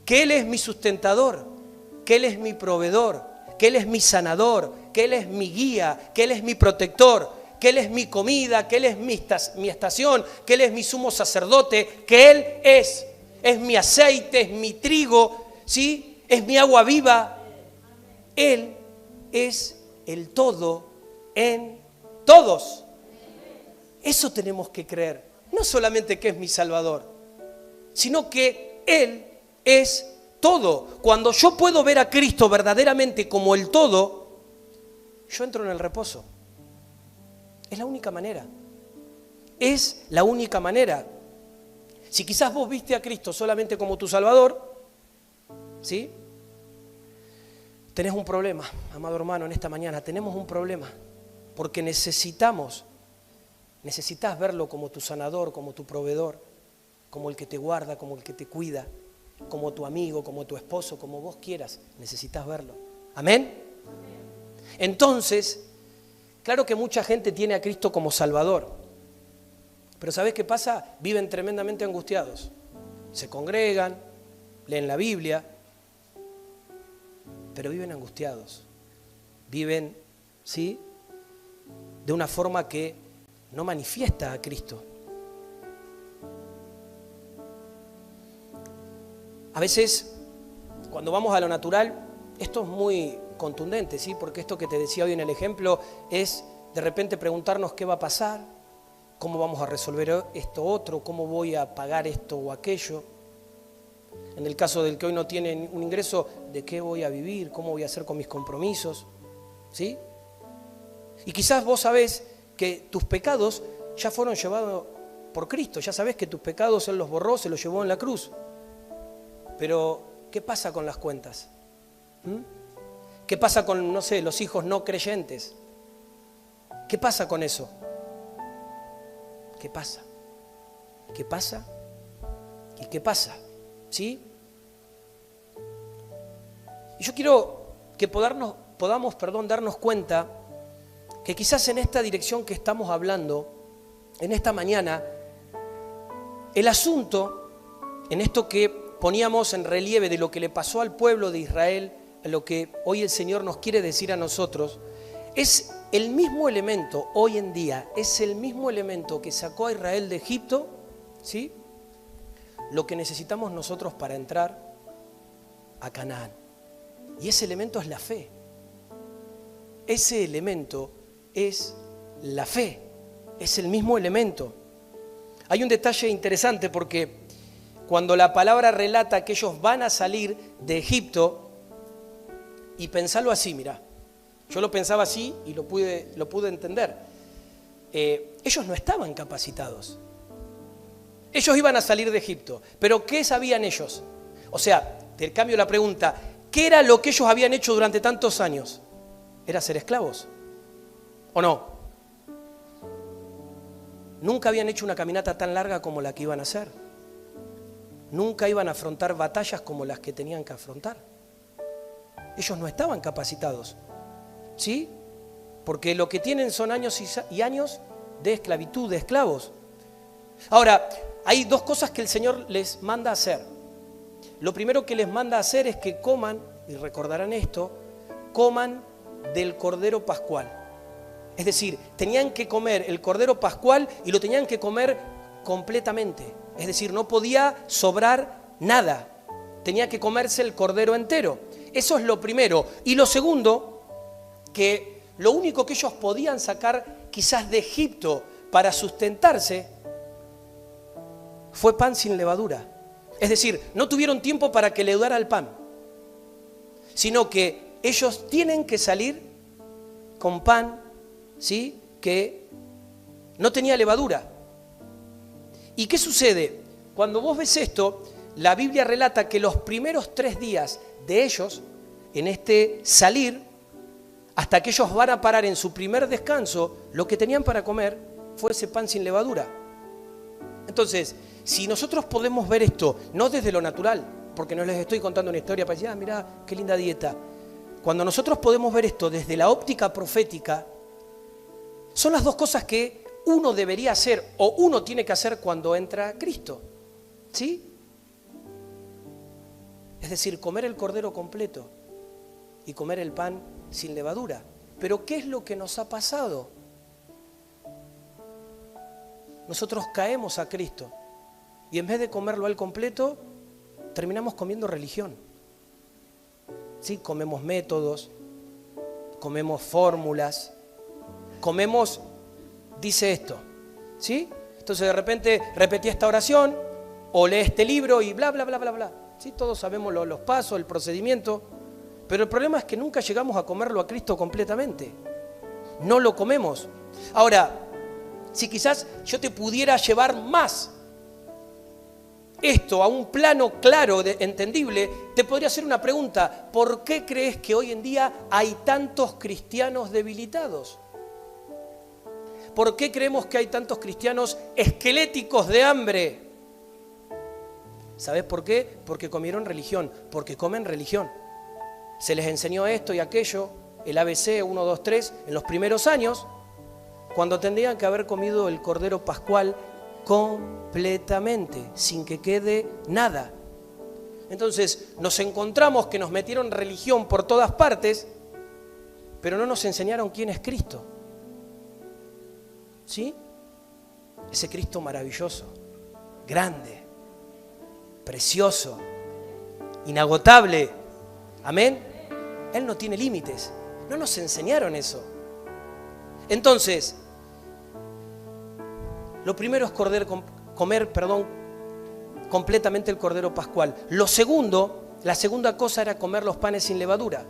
que Él es mi sustentador, que Él es mi proveedor, que Él es mi sanador, que Él es mi guía, que Él es mi protector, que Él es mi comida, que Él es mi estación, que Él es mi sumo sacerdote, que Él es mi aceite, es mi trigo, ¿sí? Es mi agua viva. Él es el todo en todos. Eso tenemos que creer. No solamente que es mi Salvador, sino que Él es todo. Cuando yo puedo ver a Cristo verdaderamente como el todo, yo entro en el reposo. Es la única manera. Es la única manera. Si quizás vos viste a Cristo solamente como tu Salvador, ¿sí? Tenés un problema, amado hermano, en esta mañana. Tenemos un problema. Porque necesitas verlo como tu sanador, como tu proveedor, como el que te guarda, como el que te cuida, como tu amigo, como tu esposo, como vos quieras. Necesitas verlo. ¿Amén? Entonces, claro que mucha gente tiene a Cristo como Salvador. Pero ¿sabés qué pasa? Viven tremendamente angustiados. Se congregan, leen la Biblia, pero viven angustiados. Viven, ¿sí?, de una forma que no manifiesta a Cristo. A veces, cuando vamos a lo natural, esto es muy contundente, ¿sí? Porque esto que te decía hoy en el ejemplo es de repente preguntarnos qué va a pasar, cómo vamos a resolver esto otro, cómo voy a pagar esto o aquello. En el caso del que hoy no tiene un ingreso, ¿de qué voy a vivir? ¿Cómo voy a hacer con mis compromisos? ¿Sí? Y quizás vos sabés que tus pecados ya fueron llevados por Cristo. Ya sabés que tus pecados Él los borró, se los llevó en la cruz. Pero, ¿qué pasa con las cuentas? ¿Qué pasa con, no sé, los hijos no creyentes? ¿Qué pasa con eso? ¿Qué pasa? ¿Qué pasa? ¿Y qué pasa? ¿Sí? Y yo quiero que podamos darnos cuenta que quizás en esta dirección que estamos hablando, en esta mañana, el asunto, en esto que poníamos en relieve de lo que le pasó al pueblo de Israel, en lo que hoy el Señor nos quiere decir a nosotros, es el mismo elemento, hoy en día, es el mismo elemento que sacó a Israel de Egipto, ¿sí?, lo que necesitamos nosotros para entrar a Canaán. Y ese elemento es la fe. Ese elemento es la fe. Es el mismo elemento. Hay un detalle interesante porque cuando la palabra relata que ellos van a salir de Egipto, y pensarlo así, mirá, yo lo pensaba así y lo pude entender. Ellos no estaban capacitados. Ellos iban a salir de Egipto, pero ¿qué sabían ellos? O sea, te cambio la pregunta, ¿qué era lo que ellos habían hecho durante tantos años? ¿Era ser esclavos? ¿O no? Nunca habían hecho una caminata tan larga como la que iban a hacer. Nunca iban a afrontar batallas como las que tenían que afrontar. Ellos no estaban capacitados, ¿sí? Porque lo que tienen son años y años de esclavitud, de esclavos. Ahora, hay dos cosas que el Señor les manda a hacer. Lo primero que les manda a hacer es que coman, y recordarán esto, coman del Cordero Pascual. Es decir, tenían que comer el Cordero Pascual y lo tenían que comer completamente. Es decir, no podía sobrar nada. Tenía que comerse el Cordero entero. Eso es lo primero. Y lo segundo, que lo único que ellos podían sacar quizás de Egipto para sustentarse fue pan sin levadura. Es decir, no tuvieron tiempo para que leudara el pan, sino que ellos tienen que salir con pan, ¿sí?, que No tenía levadura. ¿Y qué sucede? Cuando vos ves esto, la Biblia relata que los primeros 3 días de ellos, en este salir, hasta que ellos van a parar en su primer descanso, lo que tenían para comer fue ese pan sin levadura. Entonces, si nosotros podemos ver esto, no desde lo natural, porque no les estoy contando una historia para decir, mirá, qué linda dieta. Cuando nosotros podemos ver esto desde la óptica profética, son las dos cosas que uno debería hacer o uno tiene que hacer cuando entra Cristo. ¿Sí? Es decir, comer el cordero completo y comer el pan sin levadura. Pero ¿qué es lo que nos ha pasado? Nosotros caemos a Cristo y en vez de comerlo al completo, terminamos comiendo religión. ¿Sí? Comemos métodos, comemos fórmulas, comemos, dice esto, ¿sí? Entonces de repente repetí esta oración o lee este libro y bla, bla, bla, bla, bla. ¿Sí? Todos sabemos los pasos, el procedimiento, pero el problema es que nunca llegamos a comerlo a Cristo completamente. No lo comemos. Ahora, si quizás yo te pudiera llevar más esto a un plano claro, entendible, te podría hacer una pregunta. ¿Por qué crees que hoy en día hay tantos cristianos debilitados? ¿Por qué creemos que hay tantos cristianos esqueléticos de hambre? ¿Sabes por qué? Porque comieron religión, porque comen religión. Se les enseñó esto y aquello, el ABC 1, 2, 3, en los primeros años, cuando tendrían que haber comido el cordero pascual completamente, sin que quede nada. Entonces nos encontramos que nos metieron religión por todas partes, pero no nos enseñaron quién es Cristo. ¿Sí? Ese Cristo maravilloso, grande, precioso, inagotable. Amén. Él no tiene límites. No nos enseñaron eso. Entonces, lo primero es comer completamente el cordero pascual. Lo segundo, la segunda cosa era comer los panes sin levadura.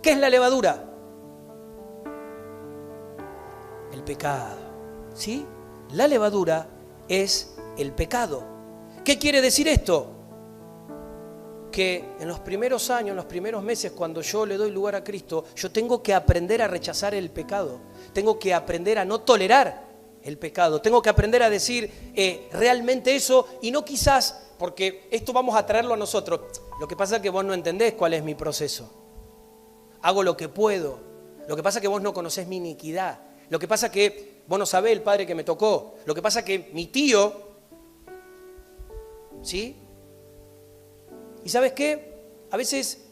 ¿Qué es la levadura? El pecado. ¿Sí? La levadura es el pecado. ¿Qué quiere decir esto? Que en los primeros años, en los primeros meses, cuando yo le doy lugar a Cristo, yo tengo que aprender a rechazar el pecado. Tengo que aprender a no tolerar el pecado. Tengo que aprender a decir realmente eso y no quizás, porque esto vamos a traerlo a nosotros. Lo que pasa es que vos no entendés cuál es mi proceso. Hago lo que puedo. Lo que pasa es que vos no conocés mi iniquidad. Lo que pasa es que vos no sabés el padre que me tocó. Lo que pasa es que mi tío, ¿sí? ¿Y sabes qué? A veces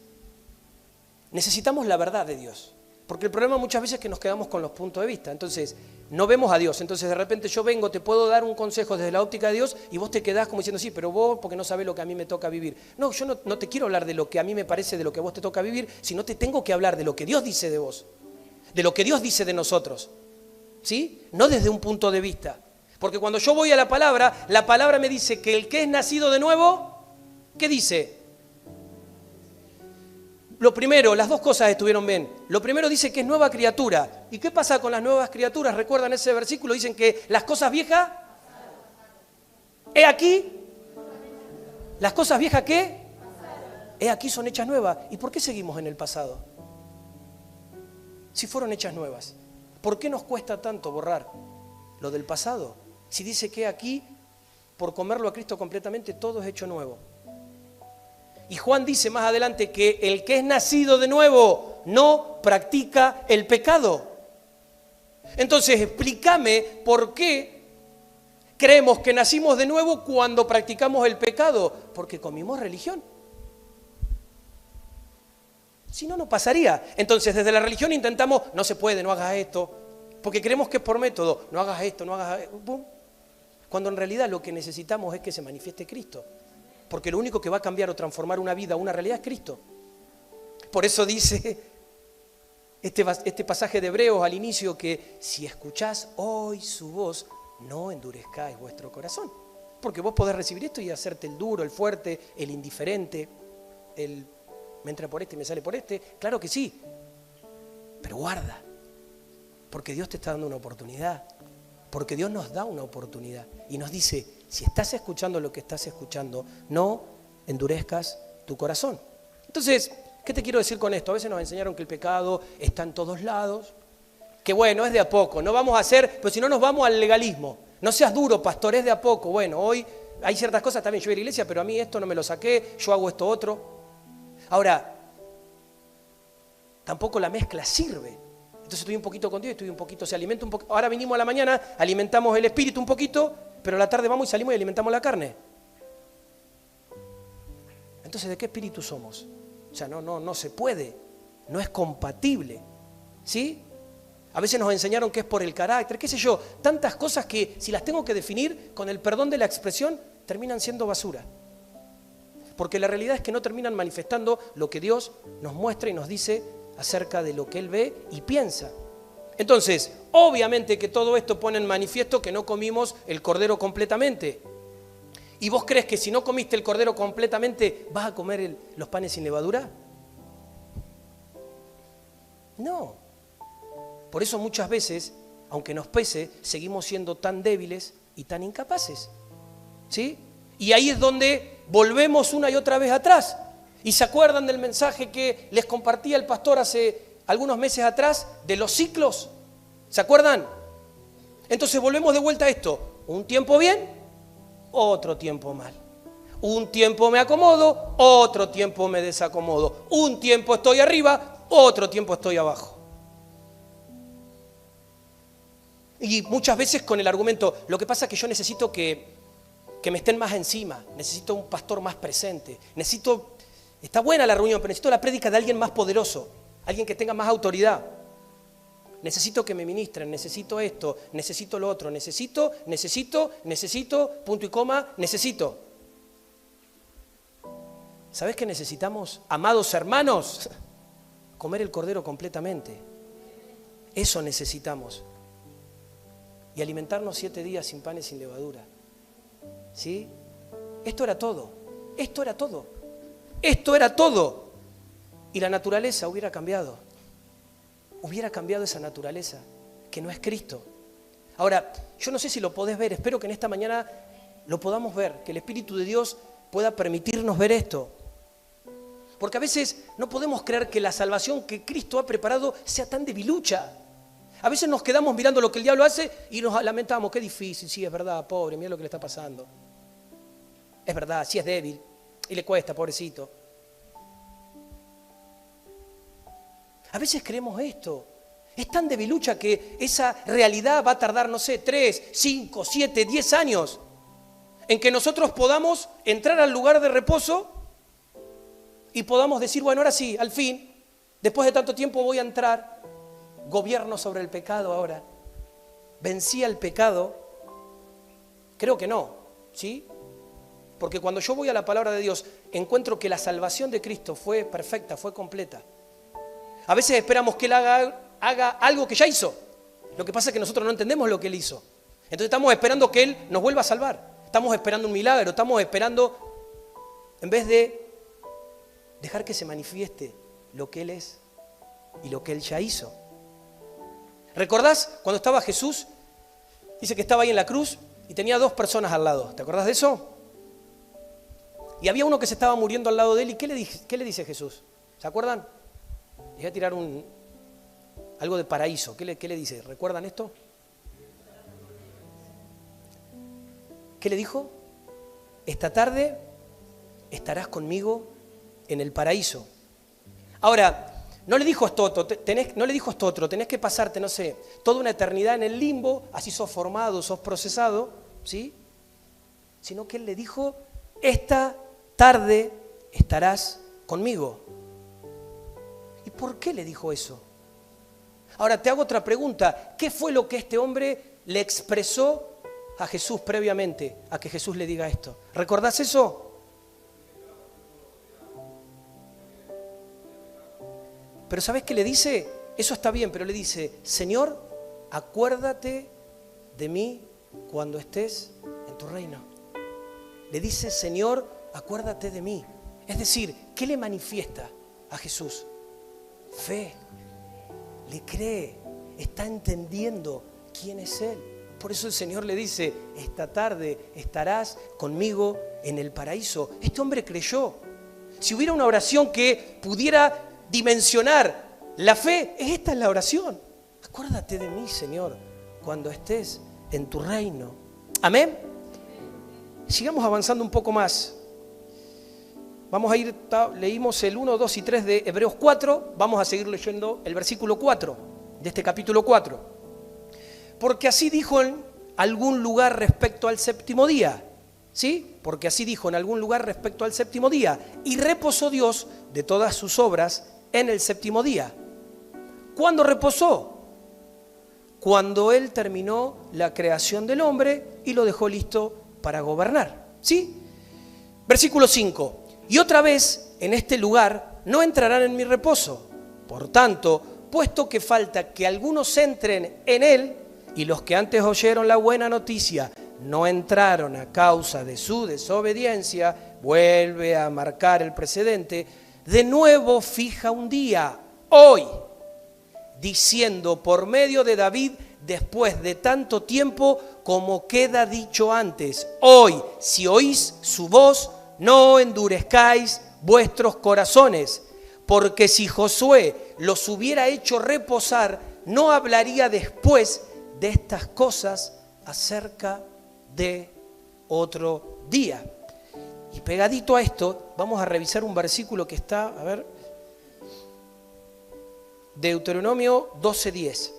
necesitamos la verdad de Dios. Porque el problema muchas veces es que nos quedamos con los puntos de vista. Entonces, no vemos a Dios. Entonces, de repente yo vengo, te puedo dar un consejo desde la óptica de Dios y vos te quedás como diciendo, sí, pero vos porque no sabés lo que a mí me toca vivir. No, yo no te quiero hablar de lo que a mí me parece de lo que a vos te toca vivir, sino te tengo que hablar de lo que Dios dice de vos. De lo que Dios dice de nosotros. ¿Sí? No desde un punto de vista. Porque cuando yo voy a la palabra me dice que el que es nacido de nuevo, ¿qué dice? Lo primero, las dos cosas estuvieron bien. Lo primero dice que es nueva criatura. ¿Y qué pasa con las nuevas criaturas? ¿Recuerdan ese versículo? Dicen que las cosas viejas, he aquí, las cosas viejas ¿qué? He aquí son hechas nuevas. ¿Y por qué seguimos en el pasado? Si fueron hechas nuevas. ¿Por qué nos cuesta tanto borrar lo del pasado? Si dice que aquí, por comerlo a Cristo completamente, todo es hecho nuevo. Y Juan dice más adelante que el que es nacido de nuevo no practica el pecado. Entonces, explícame por qué creemos que nacimos de nuevo cuando practicamos el pecado. Porque comimos religión. Si no, no pasaría. Entonces, desde la religión intentamos, no se puede, no hagas esto. Porque creemos que es por método, no hagas esto, no hagas esto. ¡Bum! Cuando en realidad lo que necesitamos es que se manifieste Cristo. Porque lo único que va a cambiar o transformar una vida, una realidad es Cristo. Por eso dice este pasaje de Hebreos al inicio que si escuchás hoy su voz, no endurezcáis vuestro corazón. Porque vos podés recibir esto y hacerte el duro, el fuerte, el indiferente, el me entra por este y me sale por este. Claro que sí, pero guarda, porque Dios te está dando una oportunidad. Porque Dios nos da una oportunidad y nos dice, si estás escuchando lo que estás escuchando, no endurezcas tu corazón. Entonces, ¿qué te quiero decir con esto? A veces nos enseñaron que el pecado está en todos lados, que bueno, es de a poco, no vamos a hacer, pero si no nos vamos al legalismo. No seas duro, pastor, es de a poco. Bueno, hoy hay ciertas cosas también, yo voy a la iglesia, pero a mí esto no me lo saqué, yo hago esto otro. Ahora, tampoco la mezcla sirve. Entonces estoy un poquito con Dios, estoy un poquito, se alimenta un poco. Ahora vinimos a la mañana, alimentamos el espíritu un poquito, pero a la tarde vamos y salimos y alimentamos la carne. Entonces, ¿de qué espíritu somos? O sea, no se puede, no es compatible, ¿sí? A veces nos enseñaron que es por el carácter, qué sé yo, tantas cosas que si las tengo que definir con el perdón de la expresión, terminan siendo basura. Porque la realidad es que no terminan manifestando lo que Dios nos muestra y nos dice acerca de lo que Él ve y piensa. Entonces, obviamente que todo esto pone en manifiesto que no comimos el cordero completamente. ¿Y vos crees que si no comiste el cordero completamente vas a comer los panes sin levadura? No. Por eso muchas veces, aunque nos pese, seguimos siendo tan débiles y tan incapaces. ¿Sí? Y ahí es donde volvemos una y otra vez atrás. ¿Y se acuerdan del mensaje que les compartía el pastor hace algunos meses atrás de los ciclos? ¿Se acuerdan? Entonces volvemos de vuelta a esto. Un tiempo bien, otro tiempo mal. Un tiempo me acomodo, otro tiempo me desacomodo. Un tiempo estoy arriba, otro tiempo estoy abajo. Y muchas veces con el argumento, lo que pasa es que yo necesito que me estén más encima, necesito un pastor más presente, está buena la reunión, pero necesito la prédica de alguien más poderoso, alguien que tenga más autoridad. Necesito que me ministren, necesito esto, necesito lo otro, necesito, punto y coma, necesito. ¿Sabés qué necesitamos, amados hermanos? Comer el cordero completamente. Eso necesitamos. Y alimentarnos 7 días sin pan y sin levadura. ¿Sí? Esto era todo. Esto era todo. Esto era todo. Y la naturaleza hubiera cambiado. Hubiera cambiado esa naturaleza, que no es Cristo. Ahora, yo no sé si lo podés ver, espero que en esta mañana lo podamos ver, que el Espíritu de Dios pueda permitirnos ver esto. Porque a veces no podemos creer que la salvación que Cristo ha preparado sea tan debilucha. A veces nos quedamos mirando lo que el diablo hace y nos lamentamos, qué difícil, sí, es verdad, pobre, mira lo que le está pasando. Es verdad, sí es débil y le cuesta, pobrecito. A veces creemos esto. Es tan debilucha que esa realidad va a tardar, no sé, 3, 5, 7, 10 años en que nosotros podamos entrar al lugar de reposo y podamos decir, bueno, ahora sí, al fin, después de tanto tiempo voy a entrar, gobierno sobre el pecado ahora. ¿Vencí al pecado? Creo que no, ¿sí? Porque cuando yo voy a la palabra de Dios, encuentro que la salvación de Cristo fue perfecta, fue completa. A veces esperamos que Él haga algo que ya hizo. Lo que pasa es que nosotros no entendemos lo que Él hizo. Entonces estamos esperando que Él nos vuelva a salvar. Estamos esperando un milagro, estamos esperando, en vez de dejar que se manifieste lo que Él es y lo que Él ya hizo. ¿Recordás cuando estaba Jesús? Dice que estaba ahí en la cruz y tenía 2 personas al lado. ¿Te acordás de eso? Y había uno que se estaba muriendo al lado de él. ¿Y qué le dice Jesús? ¿Se acuerdan? Les voy a tirar algo de paraíso. ¿Qué le dice? ¿Recuerdan esto? ¿Qué le dijo? Esta tarde estarás conmigo en el paraíso. Ahora, no le dijo esto otro, tenés que pasarte, no sé, toda una eternidad en el limbo, así sos formado, sos procesado, ¿sí? Sino que Él le dijo, esta tarde estarás conmigo. ¿Y por qué le dijo eso? Ahora te hago otra pregunta. ¿Qué fue lo que este hombre le expresó a Jesús previamente a que Jesús le diga esto? ¿Recordás eso? Pero ¿sabés qué le dice? Eso está bien, pero le dice, Señor, acuérdate de mí cuando estés en tu reino. Le dice, Señor, acuérdate de mí. Es decir, ¿qué le manifiesta a Jesús? Fe. Le cree. Está entendiendo quién es Él. Por eso el Señor le dice, esta tarde estarás conmigo en el paraíso. Este hombre creyó. Si hubiera una oración que pudiera dimensionar la fe, esta es la oración. Acuérdate de mí, Señor, cuando estés en tu reino. Amén. Sigamos avanzando un poco más. Vamos a ir, leímos el 1, 2 y 3 de Hebreos 4, vamos a seguir leyendo el versículo 4 de este capítulo 4. Porque así dijo en algún lugar respecto al séptimo día, ¿sí? Porque así dijo en algún lugar respecto al séptimo día, y reposó Dios de todas sus obras en el séptimo día. ¿Cuándo reposó? Cuando Él terminó la creación del hombre y lo dejó listo para gobernar, ¿sí? Versículo 5. Y otra vez, en este lugar, no entrarán en mi reposo. Por tanto, puesto que falta que algunos entren en él, y los que antes oyeron la buena noticia no entraron a causa de su desobediencia, vuelve a marcar el precedente, de nuevo fija un día, hoy, diciendo por medio de David, después de tanto tiempo, como queda dicho antes, hoy, si oís su voz, no endurezcáis vuestros corazones, porque si Josué los hubiera hecho reposar, no hablaría después de estas cosas acerca de otro día. Y pegadito a esto, vamos a revisar un versículo que está, a ver, Deuteronomio 12:10.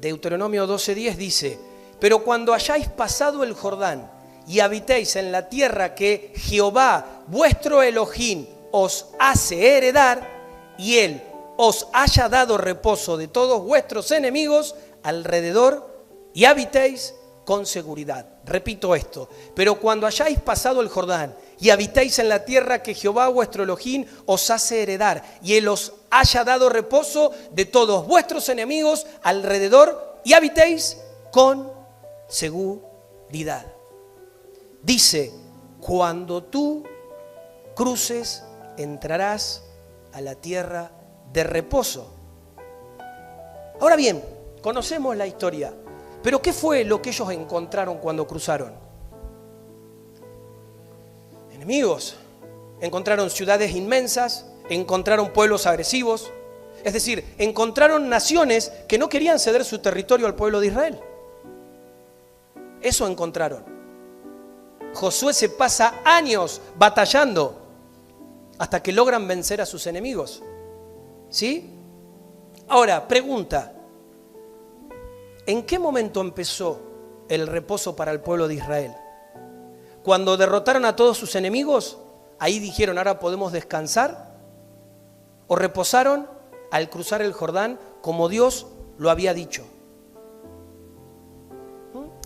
Deuteronomio 12:10 dice, pero cuando hayáis pasado el Jordán y habitéis en la tierra que Jehová, vuestro Elohim, os hace heredar, y Él os haya dado reposo de todos vuestros enemigos alrededor, y habitéis con seguridad. Repito esto, pero cuando hayáis pasado el Jordán y habitéis en la tierra que Jehová, vuestro Elohim, os hace heredar, y Él os haya dado reposo de todos vuestros enemigos alrededor, y habitéis con seguridad. Dice, cuando tú cruces, entrarás a la tierra de reposo. Ahora bien, conocemos la historia, pero ¿qué fue lo que ellos encontraron cuando cruzaron? Enemigos. Encontraron ciudades inmensas, encontraron pueblos agresivos, es decir, encontraron naciones que no querían ceder su territorio al pueblo de Israel. Eso encontraron. Josué se pasa años batallando hasta que logran vencer a sus enemigos. ¿Sí? Ahora, pregunta, ¿en qué momento empezó el reposo para el pueblo de Israel? Cuando derrotaron a todos sus enemigos, ahí dijeron, ahora podemos descansar. ¿O reposaron al cruzar el Jordán como Dios lo había dicho?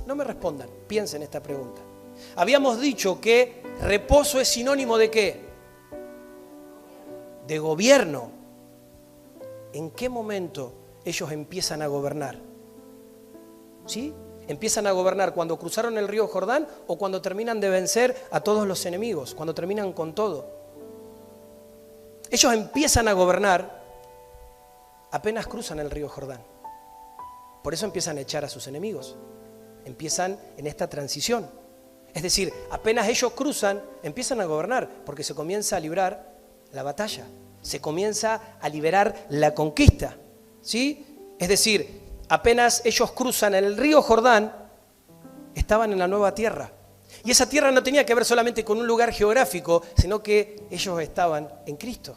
No me respondan, piensen esta pregunta. Habíamos dicho que reposo es sinónimo ¿de qué? De gobierno. ¿En qué momento ellos empiezan a gobernar? ¿Sí? ¿Empiezan a gobernar cuando cruzaron el río Jordán o cuando terminan de vencer a todos los enemigos? Cuando terminan con todo. Ellos empiezan a gobernar apenas cruzan el río Jordán. Por eso empiezan a echar a sus enemigos. Empiezan en esta transición. Es decir, apenas ellos cruzan, empiezan a gobernar, porque se comienza a librar la batalla, se comienza a liberar la conquista, ¿sí? Es decir, apenas ellos cruzan el río Jordán, estaban en la nueva tierra. Y esa tierra no tenía que ver solamente con un lugar geográfico, sino que ellos estaban en Cristo.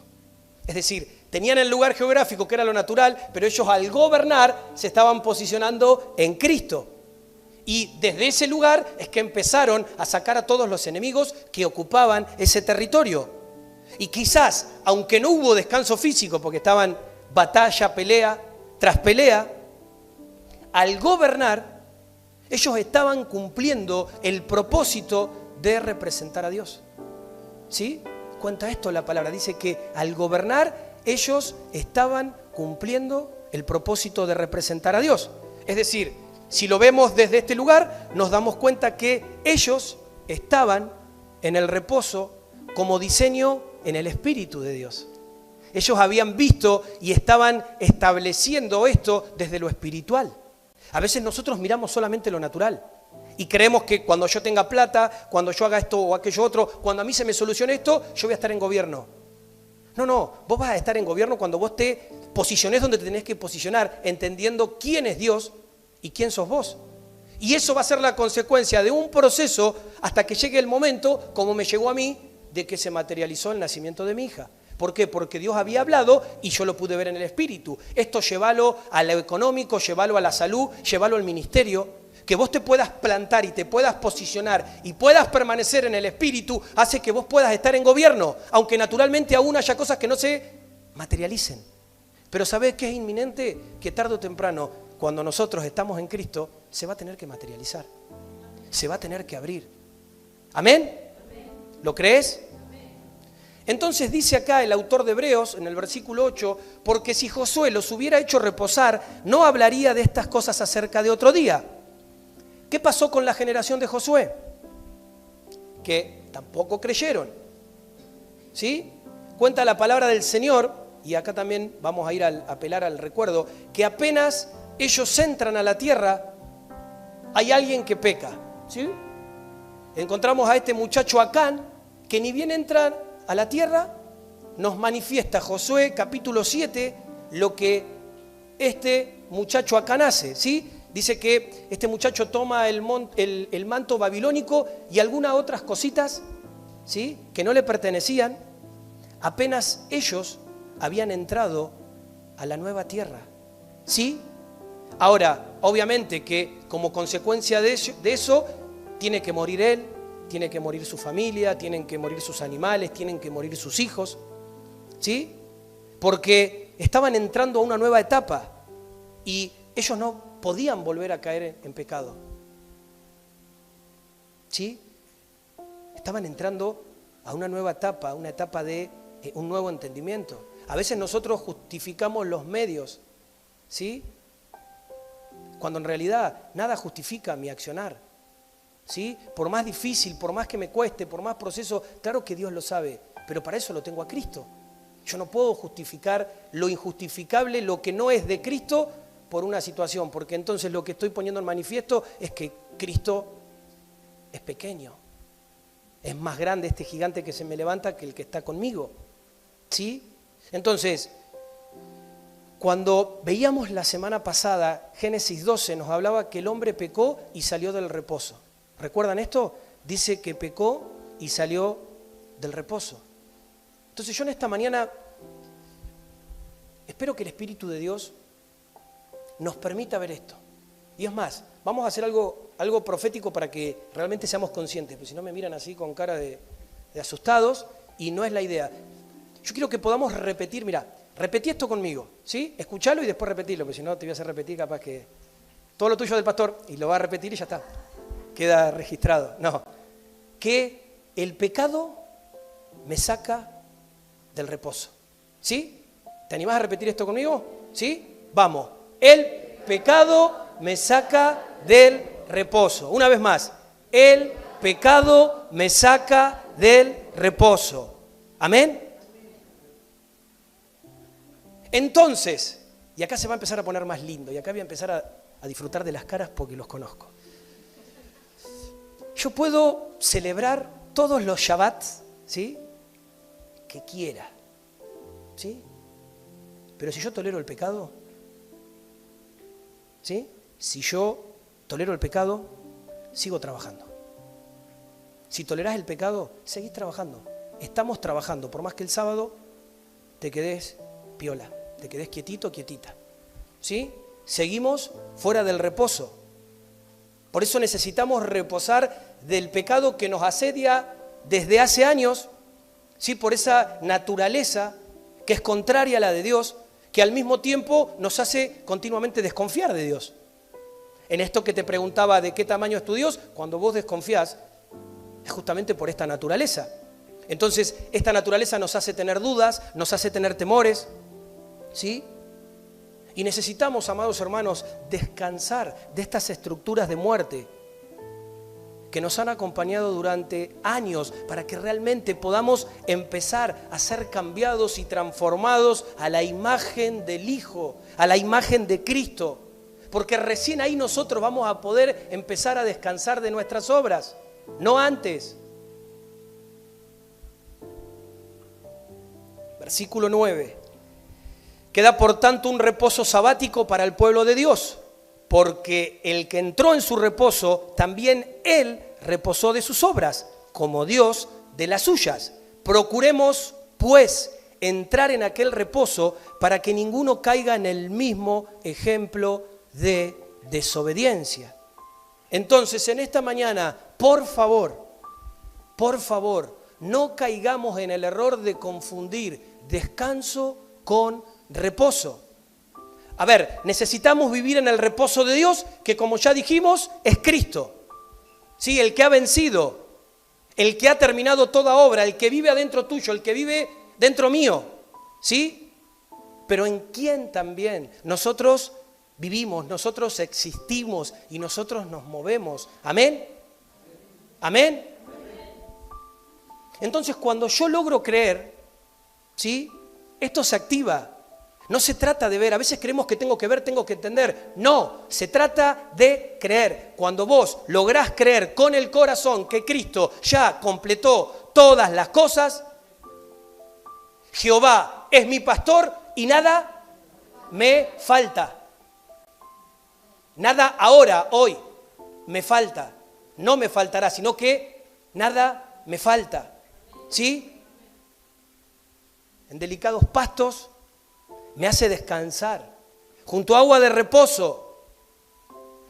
Es decir, tenían el lugar geográfico que era lo natural, pero ellos al gobernar se estaban posicionando en Cristo. Y desde ese lugar es que empezaron a sacar a todos los enemigos que ocupaban ese territorio. Y quizás, aunque no hubo descanso físico, porque estaban batalla, pelea, tras pelea, al gobernar, ellos estaban cumpliendo el propósito de representar a Dios. ¿Sí? Cuenta esto la palabra, dice que al gobernar, ellos estaban cumpliendo el propósito de representar a Dios. Es decir, si lo vemos desde este lugar, nos damos cuenta que ellos estaban en el reposo como diseño en el Espíritu de Dios. Ellos habían visto y estaban estableciendo esto desde lo espiritual. A veces nosotros miramos solamente lo natural y creemos que cuando yo tenga plata, cuando yo haga esto o aquello otro, cuando a mí se me solucione esto, yo voy a estar en gobierno. No, vos vas a estar en gobierno cuando vos te posiciones donde te tenés que posicionar, entendiendo quién es Dios y quién sos vos. Y eso va a ser la consecuencia de un proceso hasta que llegue el momento, como me llegó a mí, de que se materializó el nacimiento de mi hija. ¿Por qué? Porque Dios había hablado y yo lo pude ver en el espíritu. Esto llévalo a lo económico, llévalo a la salud, llévalo al ministerio. Que vos te puedas plantar y te puedas posicionar y puedas permanecer en el espíritu hace que vos puedas estar en gobierno, aunque naturalmente aún haya cosas que no se materialicen. Pero ¿sabés qué es inminente? Que tarde o temprano, cuando nosotros estamos en Cristo, se va a tener que materializar. Se va a tener que abrir. ¿Amén? ¿Lo crees? Entonces dice acá el autor de Hebreos, en el versículo 8, porque si Josué los hubiera hecho reposar, no hablaría de estas cosas acerca de otro día. ¿Qué pasó con la generación de Josué? Que tampoco creyeron. ¿Sí? Cuenta la palabra del Señor, y acá también vamos a ir a apelar al recuerdo, que apenas ellos entran a la tierra, hay alguien que peca. ¿Sí? Encontramos a este muchacho Acán, que ni bien entra a la tierra, nos manifiesta Josué capítulo 7 lo que este muchacho Acán hace, ¿sí? Dice que este muchacho toma el manto babilónico y algunas otras cositas, ¿sí?, que no le pertenecían, apenas ellos habían entrado a la nueva tierra, ¿sí? Ahora, obviamente que como consecuencia de eso tiene que morir él, tiene que morir su familia, tienen que morir sus animales, tienen que morir sus hijos, ¿sí? Porque estaban entrando a una nueva etapa y ellos no podían volver a caer en pecado. ¿Sí? Estaban entrando a una nueva etapa, a una etapa de un nuevo entendimiento. A veces nosotros justificamos los medios, ¿sí?, cuando en realidad nada justifica mi accionar. ¿Sí? Por más difícil, por más que me cueste, por más proceso, claro que Dios lo sabe, pero para eso lo tengo a Cristo. Yo no puedo justificar lo injustificable, lo que no es de Cristo, por una situación, porque entonces lo que estoy poniendo en manifiesto es que Cristo es pequeño. Es más grande este gigante que se me levanta que el que está conmigo. ¿Sí? Entonces, cuando veíamos la semana pasada, Génesis 12 nos hablaba que el hombre pecó y salió del reposo. ¿Recuerdan esto? Dice que pecó y salió del reposo. Entonces yo en esta mañana espero que el Espíritu de Dios nos permita ver esto. Y es más, vamos a hacer algo profético para que realmente seamos conscientes, porque si no me miran así con cara de asustados y no es la idea. Yo quiero que podamos repetir, mira, repetí esto conmigo, ¿sí? Escuchalo y después repetirlo, porque si no te voy a hacer repetir capaz que todo lo tuyo del pastor y lo va a repetir y ya está. Queda registrado. No. Que el pecado me saca del reposo. ¿Sí? ¿Te animás a repetir esto conmigo? ¿Sí? Vamos. El pecado me saca del reposo. Una vez más. El pecado me saca del reposo. ¿Amén? Entonces, y acá se va a empezar a poner más lindo, y acá voy a empezar a disfrutar de las caras porque los conozco. Yo puedo celebrar todos los Shabbats, ¿sí?, que quiera, ¿sí? Pero si yo tolero el pecado, ¿sí?, si yo tolero el pecado, sigo trabajando. Si tolerás el pecado, seguís trabajando. Estamos trabajando, por más que el sábado te quedes piola, te quedes quietito, quietita, ¿sí? Seguimos fuera del reposo. Por eso necesitamos reposar del pecado que nos asedia desde hace años, ¿sí?, por esa naturaleza que es contraria a la de Dios, que al mismo tiempo nos hace continuamente desconfiar de Dios. En esto que te preguntaba de qué tamaño es tu Dios, cuando vos desconfías, es justamente por esta naturaleza. Entonces, esta naturaleza nos hace tener dudas, nos hace tener temores, ¿sí? Y necesitamos, amados hermanos, descansar de estas estructuras de muerte que nos han acompañado durante años para que realmente podamos empezar a ser cambiados y transformados a la imagen del Hijo, a la imagen de Cristo. Porque recién ahí nosotros vamos a poder empezar a descansar de nuestras obras, no antes. Versículo 9. Queda por tanto un reposo sabático para el pueblo de Dios, porque el que entró en su reposo, también él reposó de sus obras, como Dios de las suyas. Procuremos, pues, entrar en aquel reposo para que ninguno caiga en el mismo ejemplo de desobediencia. Entonces, en esta mañana, por favor, no caigamos en el error de confundir descanso con reposo. A ver, necesitamos vivir en el reposo de Dios, que como ya dijimos, es Cristo. Sí, el que ha vencido, el que ha terminado toda obra, el que vive adentro tuyo, el que vive dentro mío. ¿Sí? Pero en quién también nosotros vivimos, nosotros existimos y nosotros nos movemos. ¿Amén? ¿Amén? Entonces, cuando yo logro creer, ¿sí? Esto se activa. No se trata de ver, a veces creemos que tengo que ver, tengo que entender. No, se trata de creer. Cuando vos lográs creer con el corazón que Cristo ya completó todas las cosas, Jehová es mi pastor y nada me falta. Nada ahora, hoy, me falta. No me faltará, sino que nada me falta. ¿Sí? En delicados pastos me hace descansar. Junto a agua de reposo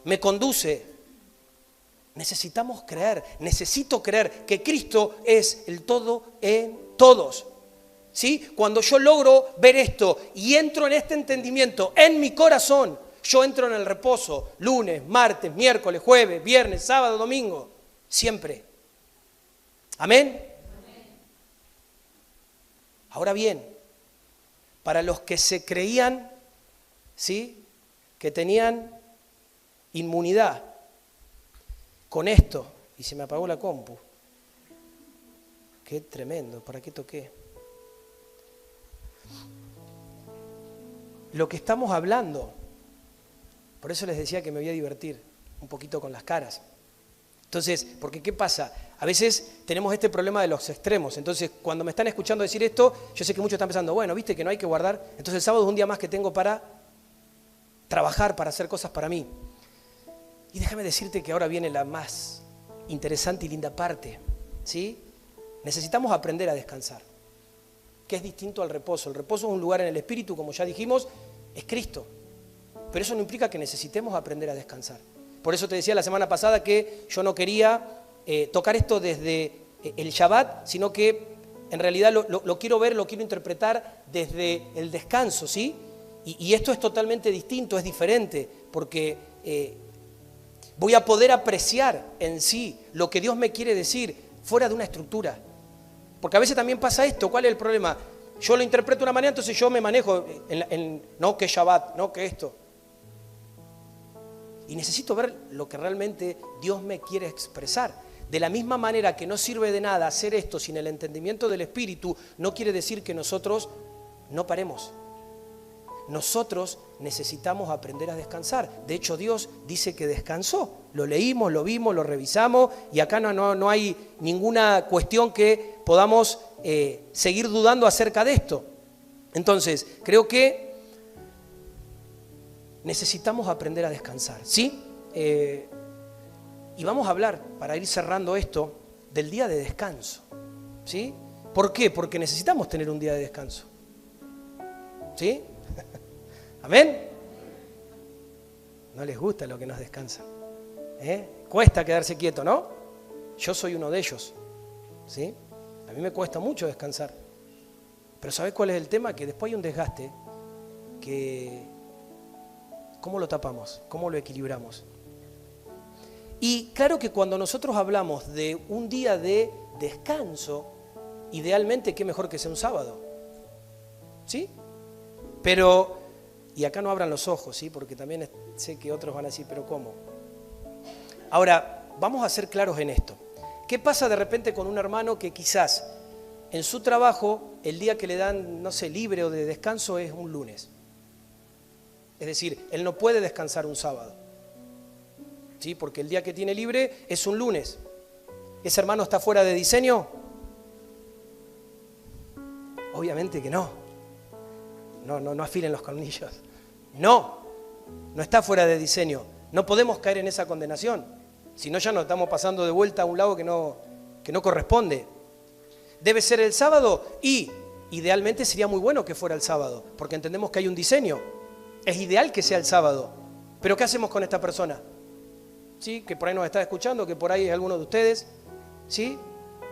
me conduce. Necesitamos creer, necesito creer que Cristo es el todo en todos. ¿Sí? Cuando yo logro ver esto y entro en este entendimiento en mi corazón, yo entro en el reposo lunes, martes, miércoles, jueves, viernes, sábado, domingo, siempre. ¿Amén? Ahora bien, para los que se creían, ¿sí?, que tenían inmunidad con esto, y se me apagó la compu. Qué tremendo, ¿para qué toqué? Lo que estamos hablando, por eso les decía que me voy a divertir un poquito con las caras. Entonces, porque ¿qué pasa? A veces tenemos este problema de los extremos. Entonces, cuando me están escuchando decir esto, yo sé que muchos están pensando, bueno, viste que no hay que guardar. Entonces, el sábado es un día más que tengo para trabajar, para hacer cosas para mí. Y déjame decirte que ahora viene la más interesante y linda parte, ¿sí? Necesitamos aprender a descansar, que es distinto al reposo. El reposo es un lugar en el espíritu, como ya dijimos, es Cristo. Pero eso no implica que necesitemos aprender a descansar. Por eso te decía la semana pasada que yo no quería tocar esto desde el Shabbat, sino que en realidad lo quiero ver, lo quiero interpretar desde el descanso, ¿sí? Y esto es totalmente distinto, es diferente, porque voy a poder apreciar en sí lo que Dios me quiere decir fuera de una estructura. Porque a veces también pasa esto, ¿cuál es el problema? Yo lo interpreto de una manera, entonces yo me manejo no que Shabbat, no que esto. Y necesito ver lo que realmente Dios me quiere expresar. De la misma manera que no sirve de nada hacer esto sin el entendimiento del Espíritu, no quiere decir que nosotros no paremos. Nosotros necesitamos aprender a descansar. De hecho, Dios dice que descansó. Lo leímos, lo vimos, lo revisamos y acá no hay ninguna cuestión que podamos seguir dudando acerca de esto. Entonces, creo que necesitamos aprender a descansar, ¿sí? Y vamos a hablar, para ir cerrando esto, del día de descanso, ¿sí? ¿Por qué? Porque necesitamos tener un día de descanso, ¿sí? ¿Amén? No les gusta lo que nos descansa, Cuesta quedarse quieto, ¿no? Yo soy uno de ellos, ¿sí? A mí me cuesta mucho descansar. Pero ¿sabes cuál es el tema? Que después hay un desgaste que... ¿Cómo lo tapamos? ¿Cómo lo equilibramos? Y claro que cuando nosotros hablamos de un día de descanso, idealmente, ¿qué mejor que sea un sábado? ¿Sí? Pero, y acá no abran los ojos, ¿sí? Porque también sé que otros van a decir, ¿pero cómo? Ahora, vamos a ser claros en esto. ¿Qué pasa de repente con un hermano que quizás en su trabajo, el día que le dan, no sé, libre o de descanso es un lunes? Es decir, él no puede descansar un sábado. ¿Sí? Porque el día que tiene libre es un lunes. ¿Ese hermano está fuera de diseño? Obviamente que no. No afilen los colmillos. No está fuera de diseño. No podemos caer en esa condenación. Si no, ya nos estamos pasando de vuelta a un lado que no corresponde. Debe ser el sábado y idealmente sería muy bueno que fuera el sábado, porque entendemos que hay un diseño. Es ideal que sea el sábado. Pero ¿qué hacemos con esta persona? ¿Sí? Que por ahí nos está escuchando, que por ahí es alguno de ustedes. ¿Sí?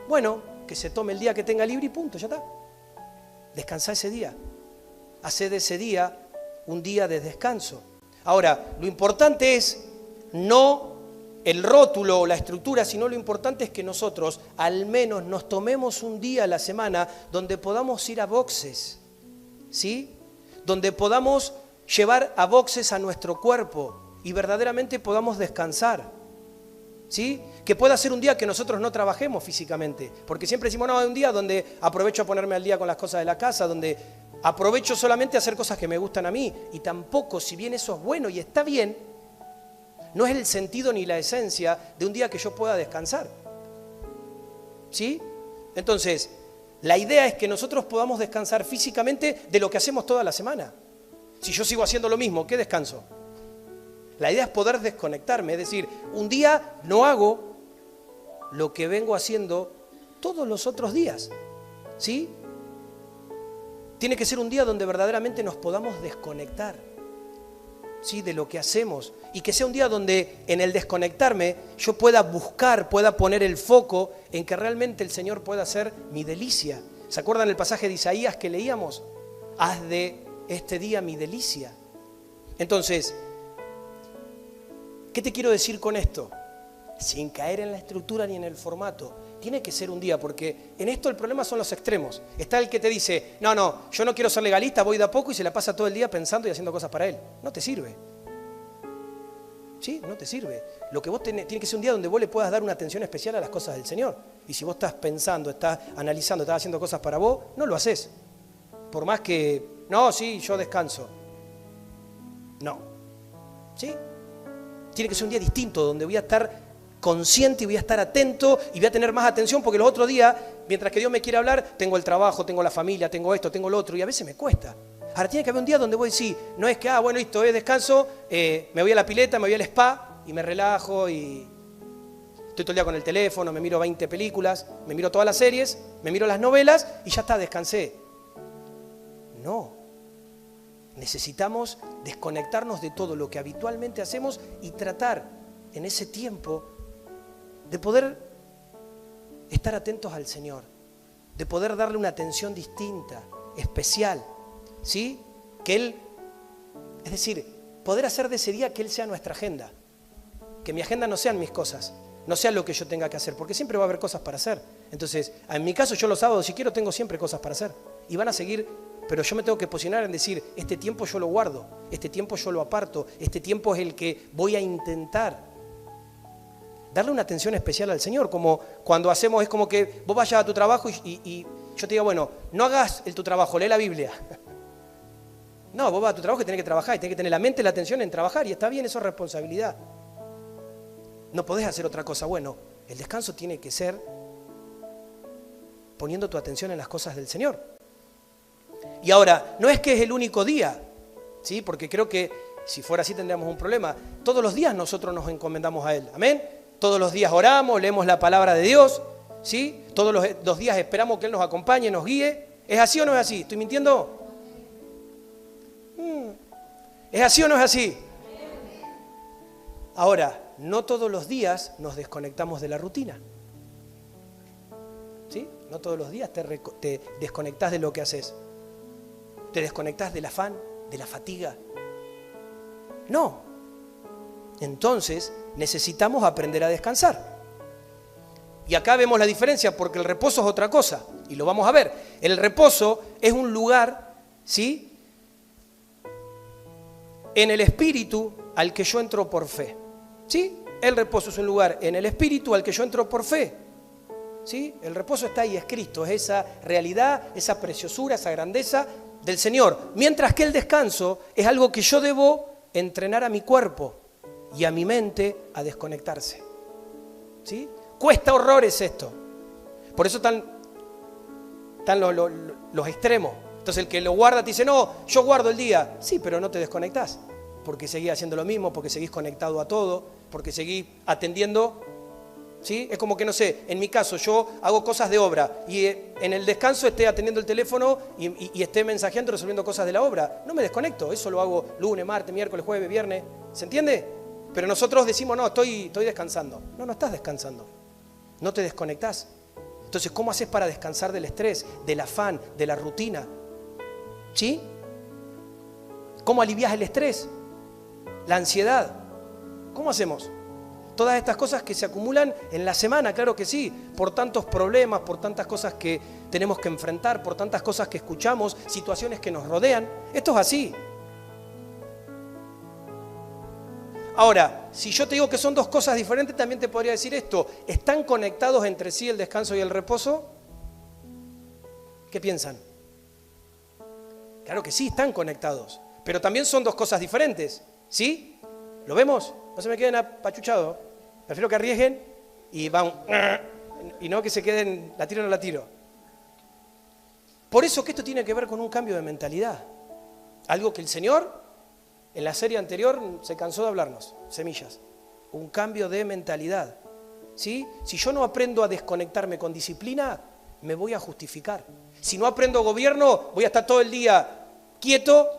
Bueno, que se tome el día que tenga libre y punto, ya está. Descansa ese día. Haced de ese día un día de descanso. Ahora, lo importante es no el rótulo o la estructura, sino lo importante es que nosotros al menos nos tomemos un día a la semana donde podamos ir a boxes, ¿sí? Donde podamos llevar a boxes a nuestro cuerpo y verdaderamente podamos descansar, ¿sí? Que pueda ser un día que nosotros no trabajemos físicamente, porque siempre decimos, no, hay un día donde aprovecho a ponerme al día con las cosas de la casa, donde aprovecho solamente a hacer cosas que me gustan a mí, y tampoco, si bien eso es bueno y está bien, no es el sentido ni la esencia de un día que yo pueda descansar, ¿sí? Entonces, la idea es que nosotros podamos descansar físicamente de lo que hacemos toda la semana. Si yo sigo haciendo lo mismo, ¿qué descanso? La idea es poder desconectarme, es decir, un día no hago lo que vengo haciendo todos los otros días, ¿sí? Tiene que ser un día donde verdaderamente nos podamos desconectar, ¿sí? De lo que hacemos, y que sea un día donde en el desconectarme yo pueda buscar, pueda poner el foco en que realmente el Señor pueda ser mi delicia. ¿Se acuerdan el pasaje de Isaías que leíamos? Haz de este día mi delicia. Entonces, ¿qué te quiero decir con esto? Sin caer en la estructura ni en el formato. Tiene que ser un día, porque en esto el problema son los extremos. Está el que te dice, no, yo no quiero ser legalista, voy de a poco y se la pasa todo el día pensando y haciendo cosas para él. No te sirve. ¿Sí? No te sirve. Lo que vos tiene que ser un día donde vos le puedas dar una atención especial a las cosas del Señor. Y si vos estás pensando, estás analizando, estás haciendo cosas para vos, no lo haces. Por más que, no, sí, yo descanso. No. ¿Sí? Tiene que ser un día distinto, donde voy a estar consciente y voy a estar atento y voy a tener más atención, porque los otros días, mientras que Dios me quiere hablar, tengo el trabajo, tengo la familia, tengo esto, tengo lo otro, y a veces me cuesta. Ahora tiene que haber un día donde voy a decir, no es que, bueno, listo, descanso, me voy a la pileta, me voy al spa y me relajo y estoy todo el día con el teléfono, me miro 20 películas, me miro todas las series, me miro las novelas y ya está, descansé. No. Necesitamos desconectarnos de todo lo que habitualmente hacemos y tratar en ese tiempo de poder estar atentos al Señor, de poder darle una atención distinta, especial, ¿sí? Que Él, es decir, poder hacer de ese día que Él sea nuestra agenda, que mi agenda no sean mis cosas, no sea lo que yo tenga que hacer, porque siempre va a haber cosas para hacer. Entonces, en mi caso, yo los sábados, si quiero, tengo siempre cosas para hacer, y van a seguir, pero yo me tengo que posicionar en decir, este tiempo yo lo guardo, este tiempo yo lo aparto, este tiempo es el que voy a intentar darle una atención especial al Señor, como cuando hacemos, es como que vos vayas a tu trabajo y yo te digo, bueno, no hagas tu trabajo, lee la Biblia. No, vos vas a tu trabajo y tenés que trabajar, y tenés que tener la mente y la atención en trabajar, y está bien, eso es responsabilidad. No podés hacer otra cosa. Bueno, el descanso tiene que ser poniendo tu atención en las cosas del Señor. Y ahora, no es que es el único día, ¿sí? Porque creo que si fuera así tendríamos un problema. Todos los días nosotros nos encomendamos a Él, amén. Todos los días oramos, leemos la palabra de Dios, ¿sí? Todos los días esperamos que Él nos acompañe, nos guíe. ¿Es así o no es así? ¿Estoy mintiendo? ¿Es así o no es así? Ahora, no todos los días nos desconectamos de la rutina, ¿sí? No todos los días te desconectás de lo que haces. Te desconectás del afán, de la fatiga. No. Entonces, necesitamos aprender a descansar. Y acá vemos la diferencia, porque el reposo es otra cosa, y lo vamos a ver. El reposo es un lugar, ¿sí?, en el espíritu al que yo entro por fe. ¿Sí? El reposo es un lugar en el espíritu al que yo entro por fe. ¿Sí? El reposo está ahí, es Cristo, es esa realidad, esa preciosura, esa grandeza del Señor. Mientras que el descanso es algo que yo debo entrenar a mi cuerpo y a mi mente a desconectarse. ¿Sí? Cuesta horrores esto. Por eso están los extremos. Entonces el que lo guarda te dice, no, yo guardo el día. Sí, pero no te desconectás. Porque seguís haciendo lo mismo, porque seguís conectado a todo, porque seguís atendiendo. ¿Sí? Es como que, no sé, en mi caso yo hago cosas de obra y en el descanso esté atendiendo el teléfono y esté mensajeando, resolviendo cosas de la obra. No me desconecto, eso lo hago lunes, martes, miércoles, jueves, viernes. ¿Se entiende? Pero nosotros decimos, no, estoy descansando. No, no estás descansando. No te desconectás. Entonces, ¿cómo haces para descansar del estrés, del afán, de la rutina? ¿Sí? ¿Cómo alivias el estrés? La ansiedad. ¿Cómo hacemos? Todas estas cosas que se acumulan en la semana, claro que sí, por tantos problemas, por tantas cosas que tenemos que enfrentar, por tantas cosas que escuchamos, situaciones que nos rodean. Esto es así. Ahora, si yo te digo que son dos cosas diferentes, también te podría decir esto. ¿Están conectados entre sí el descanso y el reposo? ¿Qué piensan? Claro que sí, están conectados, pero también son dos cosas diferentes. ¿Sí? ¿Lo vemos? No se me queden apachuchados. Prefiero que arriesguen y van y no que se queden, la tiro o no la tiro. Por eso que esto tiene que ver con un cambio de mentalidad. Algo que el Señor, en la serie anterior, se cansó de hablarnos. Semillas. Un cambio de mentalidad. ¿Sí? Si yo no aprendo a desconectarme con disciplina, me voy a justificar. Si no aprendo gobierno, voy a estar todo el día quieto,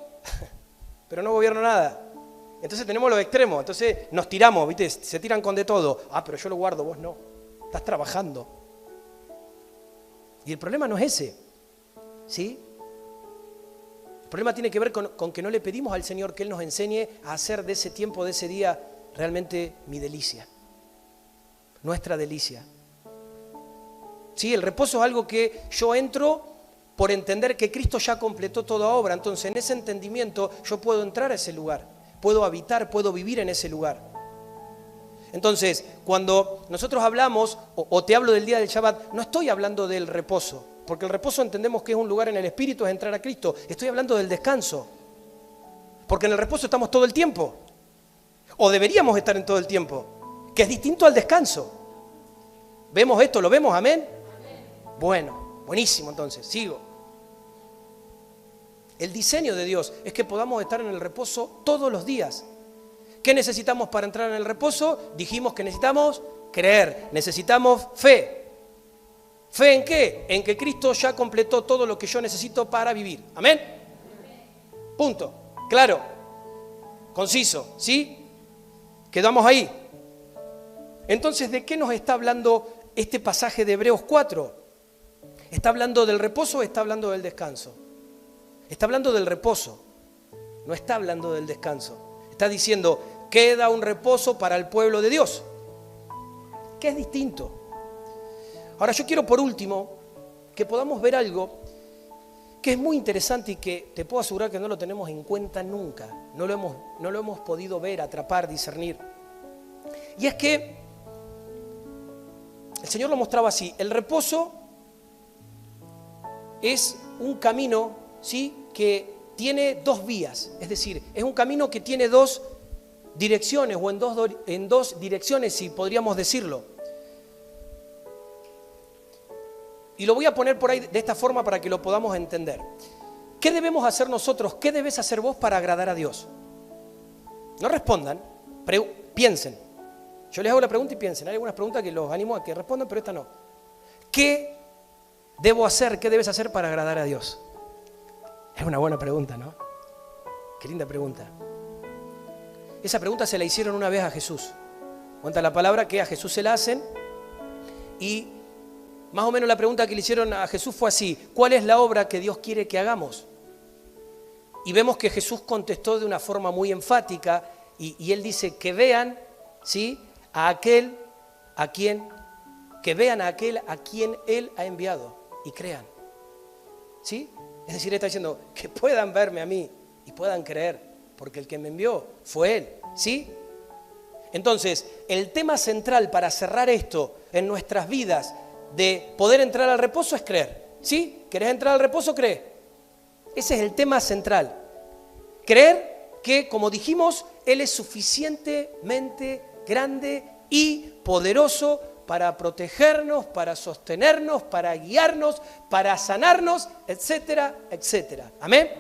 pero no gobierno nada. Entonces tenemos los extremos, entonces nos tiramos, ¿viste? Se tiran con de todo. Ah, pero yo lo guardo, vos no. Estás trabajando. Y el problema no es ese, ¿sí? El problema tiene que ver con que no le pedimos al Señor que Él nos enseñe a hacer de ese tiempo, de ese día, realmente mi delicia. Nuestra delicia. ¿Sí? El reposo es algo que yo entro por entender que Cristo ya completó toda obra. Entonces, en ese entendimiento, yo puedo entrar a ese lugar. Puedo habitar, puedo vivir en ese lugar. Entonces, cuando nosotros hablamos, o te hablo del día del Shabbat, no estoy hablando del reposo, porque el reposo entendemos que es un lugar en el Espíritu, es entrar a Cristo. Estoy hablando del descanso, porque en el reposo estamos todo el tiempo, o deberíamos estar en todo el tiempo, que es distinto al descanso. ¿Vemos esto? ¿Lo vemos? ¿Amén? Bueno, buenísimo entonces, sigo. El diseño de Dios es que podamos estar en el reposo todos los días. ¿Qué necesitamos para entrar en el reposo? Dijimos que necesitamos creer, necesitamos fe. ¿Fe en qué? En que Cristo ya completó todo lo que yo necesito para vivir. ¿Amén? Punto. Claro. Conciso. ¿Sí? Quedamos ahí. Entonces, ¿de qué nos está hablando este pasaje de Hebreos 4? ¿Está hablando del reposo o está hablando del descanso? Está hablando del reposo, no está hablando del descanso. Está diciendo, queda un reposo para el pueblo de Dios, que es distinto. Ahora yo quiero por último que podamos ver algo que es muy interesante y que te puedo asegurar que no lo tenemos en cuenta nunca. No lo hemos podido ver, atrapar, discernir. Y es que el Señor lo mostraba así. El reposo es un camino, ¿sí?, que tiene dos vías, es decir, es un camino que tiene dos direcciones o en dos direcciones, si podríamos decirlo. Y lo voy a poner por ahí de esta forma para que lo podamos entender. ¿Qué debemos hacer nosotros? ¿Qué debes hacer vos para agradar a Dios? No respondan, piensen. Yo les hago la pregunta y piensen. Hay algunas preguntas que los animo a que respondan, pero esta no. ¿Qué debo hacer? ¿Qué debes hacer para agradar a Dios? Es una buena pregunta, ¿no? Qué linda pregunta. Esa pregunta se la hicieron una vez a Jesús. Cuenta la palabra que a Jesús se la hacen y más o menos la pregunta que le hicieron a Jesús fue así: ¿cuál es la obra que Dios quiere que hagamos? Y vemos que Jesús contestó de una forma muy enfática y él dice que vean, ¿sí?, a aquel a quien Él ha enviado y crean. ¿Sí? Es decir, está diciendo que puedan verme a mí y puedan creer, porque el que me envió fue Él. ¿Sí? Entonces, el tema central para cerrar esto en nuestras vidas de poder entrar al reposo es creer. ¿Sí? ¿Querés entrar al reposo? Cree. Ese es el tema central. Creer que, como dijimos, Él es suficientemente grande y poderoso para protegernos, para sostenernos, para guiarnos, para sanarnos, etcétera, etcétera. ¿Amén?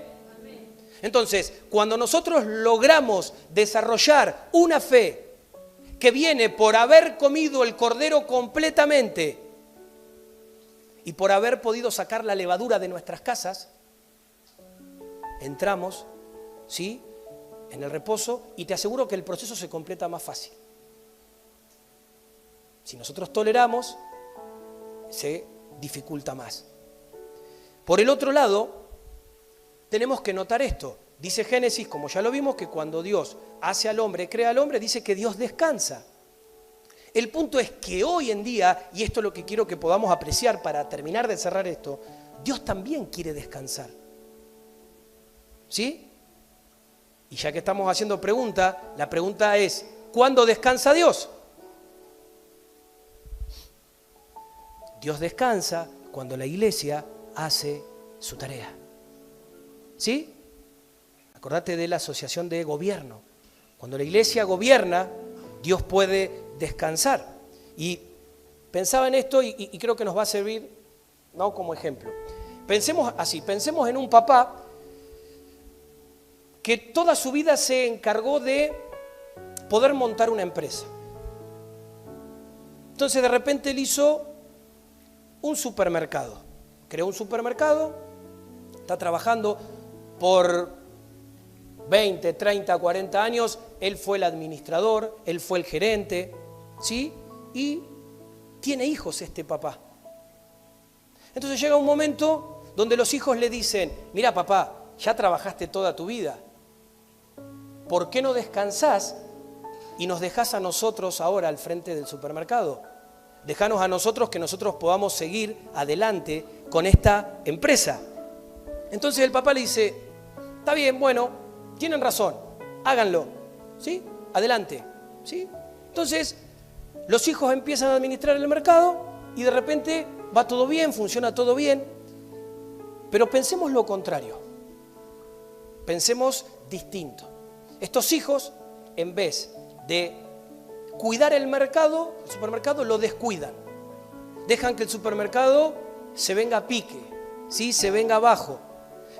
Entonces, cuando nosotros logramos desarrollar una fe que viene por haber comido el cordero completamente y por haber podido sacar la levadura de nuestras casas, entramos, ¿sí?, en el reposo, y te aseguro que el proceso se completa más fácil. Si nosotros toleramos, se dificulta más. Por el otro lado, tenemos que notar esto. Dice Génesis, como ya lo vimos, que cuando Dios hace al hombre, crea al hombre, dice que Dios descansa. El punto es que hoy en día, y esto es lo que quiero que podamos apreciar para terminar de cerrar esto, Dios también quiere descansar. ¿Sí? Y ya que estamos haciendo pregunta, la pregunta es, ¿cuándo descansa Dios? Dios descansa cuando la iglesia hace su tarea. ¿Sí? Acordate de la asociación de gobierno. Cuando la iglesia gobierna, Dios puede descansar. Y pensaba en esto y creo que nos va a servir, ¿no?, como ejemplo. Pensemos así, pensemos en un papá que toda su vida se encargó de poder montar una empresa. Entonces de repente él hizo un supermercado, creó un supermercado, está trabajando por 20, 30, 40 años, él fue el administrador, él fue el gerente, ¿sí? Y tiene hijos este papá. Entonces llega un momento donde los hijos le dicen, mira papá, ya trabajaste toda tu vida, ¿por qué no descansás y nos dejás a nosotros ahora al frente del supermercado? Dejanos a nosotros que nosotros podamos seguir adelante con esta empresa. Entonces el papá le dice, está bien, bueno, tienen razón, háganlo, ¿sí? Adelante, ¿sí? Entonces los hijos empiezan a administrar el mercado y de repente va todo bien, funciona todo bien, pero pensemos lo contrario, pensemos distinto. Estos hijos, en vez de cuidar el mercado, el supermercado, lo descuidan. Dejan que el supermercado se venga a pique, ¿sí?, se venga abajo.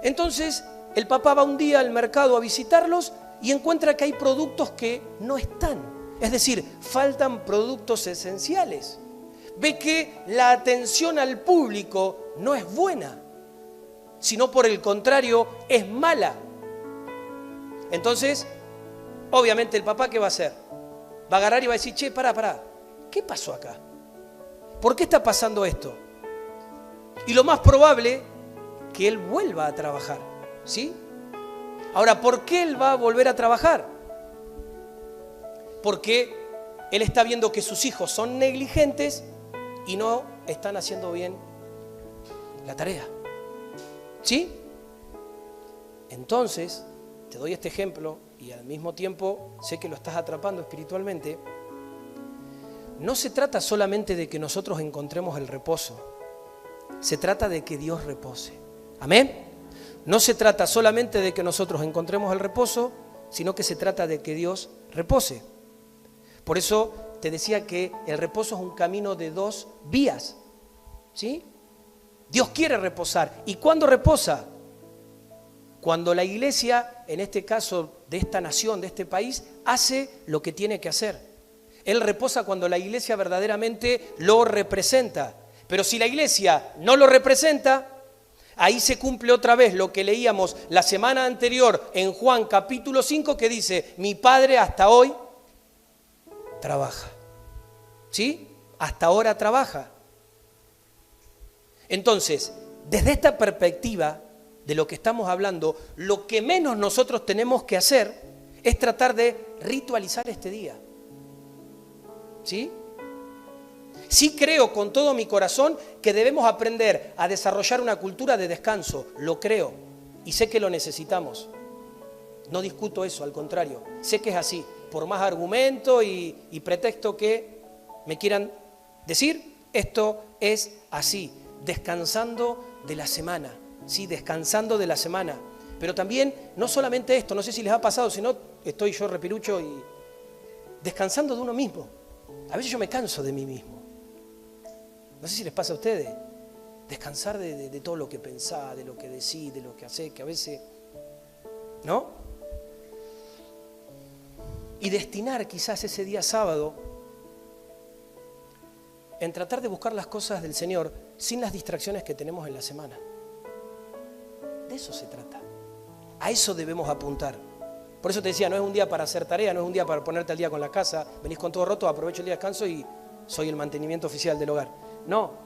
Entonces, el papá va un día al mercado a visitarlos y encuentra que hay productos que no están. Es decir, faltan productos esenciales. Ve que la atención al público no es buena, sino por el contrario, es mala. Entonces, obviamente el papá, ¿qué va a hacer? Va a agarrar y va a decir, che, pará, ¿qué pasó acá? ¿Por qué está pasando esto? Y lo más probable, que él vuelva a trabajar, ¿sí? Ahora, ¿por qué él va a volver a trabajar? Porque él está viendo que sus hijos son negligentes y no están haciendo bien la tarea, ¿sí? Entonces, te doy este ejemplo y al mismo tiempo sé que lo estás atrapando espiritualmente. No se trata solamente de que nosotros encontremos el reposo, se trata de que Dios repose. ¿Amén? No se trata solamente de que nosotros encontremos el reposo, sino que se trata de que Dios repose. Por eso te decía que el reposo es un camino de dos vías, ¿sí? Dios quiere reposar. ¿Y cuándo reposa? Cuando la iglesia, en este caso de esta nación, de este país, hace lo que tiene que hacer. Él reposa cuando la iglesia verdaderamente lo representa. Pero si la iglesia no lo representa, ahí se cumple otra vez lo que leíamos la semana anterior en Juan capítulo 5, que dice, mi Padre hasta hoy trabaja. ¿Sí? Hasta ahora trabaja. Entonces, desde esta perspectiva de lo que estamos hablando, lo que menos nosotros tenemos que hacer es tratar de ritualizar este día. ¿Sí? Sí creo con todo mi corazón que debemos aprender a desarrollar una cultura de descanso, lo creo, y sé que lo necesitamos. No discuto eso, al contrario, sé que es así, por más argumento y pretexto que me quieran decir, esto es así, descansando de la semana. ¿sí? Descansando de la semana. Pero también, no solamente esto, no sé si les ha pasado, si no, estoy yo repirucho y descansando de uno mismo. A veces yo me canso de mí mismo. No sé si les pasa a ustedes. Descansar de todo lo que pensás, de lo que decís, de lo que hacés, que a veces, ¿no? Y destinar quizás ese día sábado en tratar de buscar las cosas del Señor sin las distracciones que tenemos en la semana. De eso se trata. A eso debemos apuntar. Por eso te decía, no es un día para hacer tarea, no es un día para ponerte al día con la casa, venís con todo roto, aprovecho el día de descanso y soy el mantenimiento oficial del hogar. No.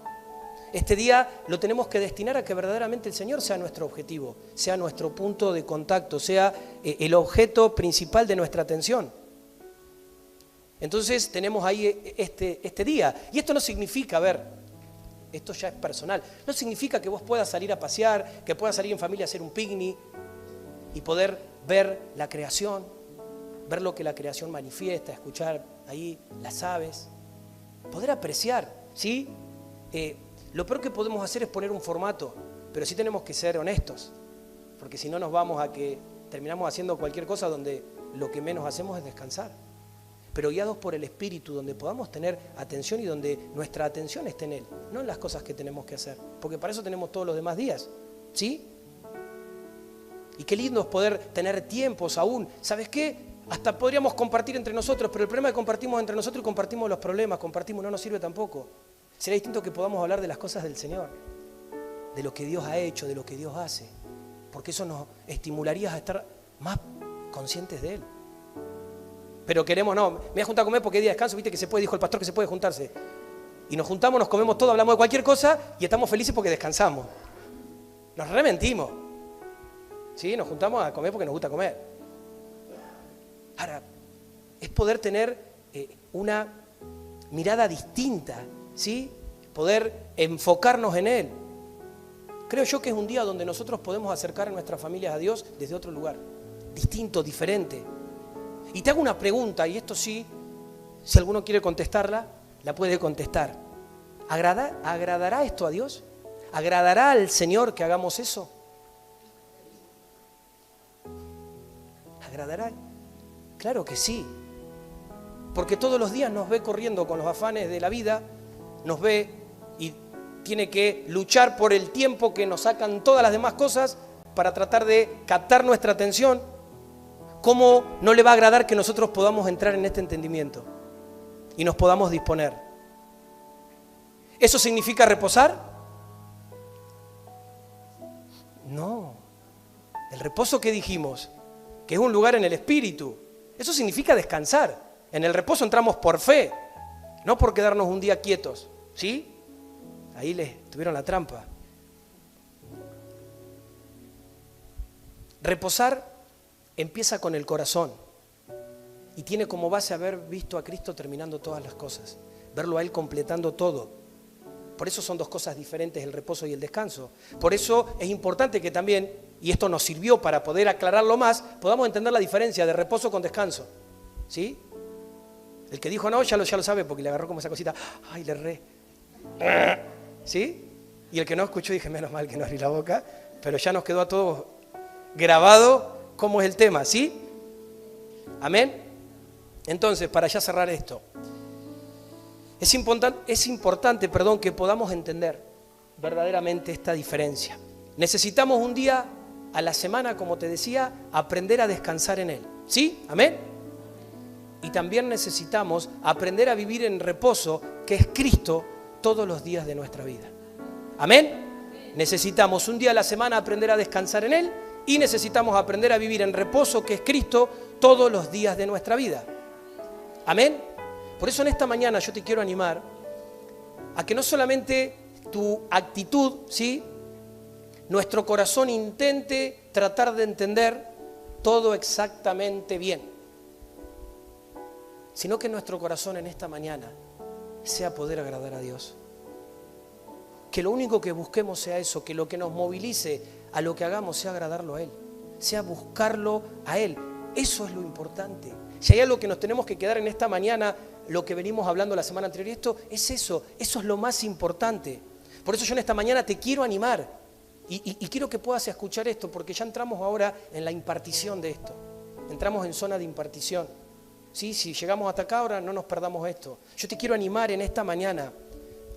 Este día lo tenemos que destinar a que verdaderamente el Señor sea nuestro objetivo, sea nuestro punto de contacto, sea el objeto principal de nuestra atención. Entonces tenemos ahí este día. Y esto no significa, a ver, esto ya es personal, no significa que vos puedas salir a pasear, que puedas salir en familia a hacer un picnic y poder ver la creación, ver lo que la creación manifiesta, escuchar ahí las aves, poder apreciar, ¿sí? Lo peor que podemos hacer es poner un formato, pero sí tenemos que ser honestos, porque si no nos vamos a que terminamos haciendo cualquier cosa donde lo que menos hacemos es descansar. Pero guiados por el Espíritu, donde podamos tener atención y donde nuestra atención esté en Él, no en las cosas que tenemos que hacer, porque para eso tenemos todos los demás días, ¿sí? Y qué lindo es poder tener tiempos aún, ¿sabes qué? Hasta podríamos compartir entre nosotros, pero el problema es que compartimos entre nosotros y compartimos los problemas, compartimos, no nos sirve tampoco. Sería distinto que podamos hablar de las cosas del Señor, de lo que Dios ha hecho, de lo que Dios hace, porque eso nos estimularía a estar más conscientes de Él. Pero queremos, no, me voy a juntar a comer porque es día de descanso, viste que se puede, dijo el pastor que se puede juntarse. Y nos juntamos, nos comemos todo, hablamos de cualquier cosa y estamos felices porque descansamos. Nos rementimos. ¿Sí? Nos juntamos a comer porque nos gusta comer. Ahora, es poder tener una mirada distinta, ¿sí? Poder enfocarnos en Él. Creo yo que es un día donde nosotros podemos acercar a nuestras familias a Dios desde otro lugar, distinto, diferente. Y te hago una pregunta, y esto sí, si alguno quiere contestarla, la puede contestar. ¿Agradará esto a Dios? ¿Agradará al Señor que hagamos eso? ¿Agradará? Claro que sí. Porque todos los días nos ve corriendo con los afanes de la vida, nos ve y tiene que luchar por el tiempo que nos sacan todas las demás cosas para tratar de captar nuestra atención. ¿Cómo no le va a agradar que nosotros podamos entrar en este entendimiento y nos podamos disponer? ¿Eso significa reposar? No. El reposo que dijimos, que es un lugar en el espíritu, eso significa descansar. En el reposo entramos por fe, no por quedarnos un día quietos, ¿sí? Ahí les tuvieron la trampa. Reposar empieza con el corazón y tiene como base haber visto a Cristo terminando todas las cosas, verlo a Él completando todo. Por eso son dos cosas diferentes, el reposo y el descanso. Por eso es importante que también, y esto nos sirvió para poder aclararlo más, podamos entender la diferencia de reposo con descanso. ¿Sí? El que dijo no, ya lo sabe porque le agarró como esa cosita, ¡ay, le erré! ¿Sí? Y el que no escuchó, dije, menos mal que no abrí la boca, pero ya nos quedó a todos grabado cómo es el tema, ¿sí? ¿Amén? Entonces, para ya cerrar esto, es importante, que podamos entender verdaderamente esta diferencia. Necesitamos un día a la semana, como te decía, aprender a descansar en Él, ¿sí? ¿Amén? Y también necesitamos aprender a vivir en reposo, que es Cristo, todos los días de nuestra vida. ¿Amén? Necesitamos un día a la semana aprender a descansar en Él y necesitamos aprender a vivir en reposo, que es Cristo, todos los días de nuestra vida. ¿Amén? Por eso en esta mañana yo te quiero animar a que no solamente tu actitud, ¿sí?, nuestro corazón intente tratar de entender todo exactamente bien, sino que nuestro corazón en esta mañana sea poder agradar a Dios. Que lo único que busquemos sea eso, que lo que nos movilice a lo que hagamos sea agradarlo a Él, sea buscarlo a Él. Eso es lo importante. Si hay algo que nos tenemos que quedar en esta mañana, lo que venimos hablando la semana anterior, esto es eso es lo más importante. Por eso yo en esta mañana te quiero animar Y quiero que puedas escuchar esto, porque ya entramos ahora en la impartición de esto. Entramos en zona de impartición. ¿Sí? Si llegamos hasta acá ahora, no nos perdamos esto. Yo te quiero animar en esta mañana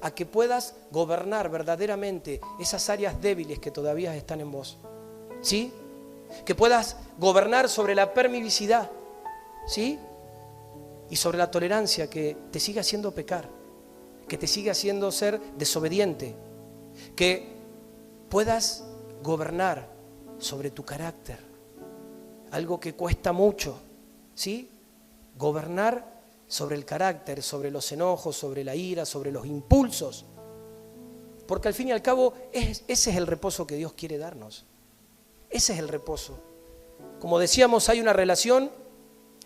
a que puedas gobernar verdaderamente esas áreas débiles que todavía están en vos. ¿Sí? Que puedas gobernar sobre la permisividad. ¿Sí? Y sobre la tolerancia que te sigue haciendo pecar, que te sigue haciendo ser desobediente, que puedas gobernar sobre tu carácter, algo que cuesta mucho, ¿sí? Gobernar sobre el carácter, sobre los enojos, sobre la ira, sobre los impulsos, porque al fin y al cabo ese es el reposo que Dios quiere darnos, ese es el reposo. Como decíamos, hay una relación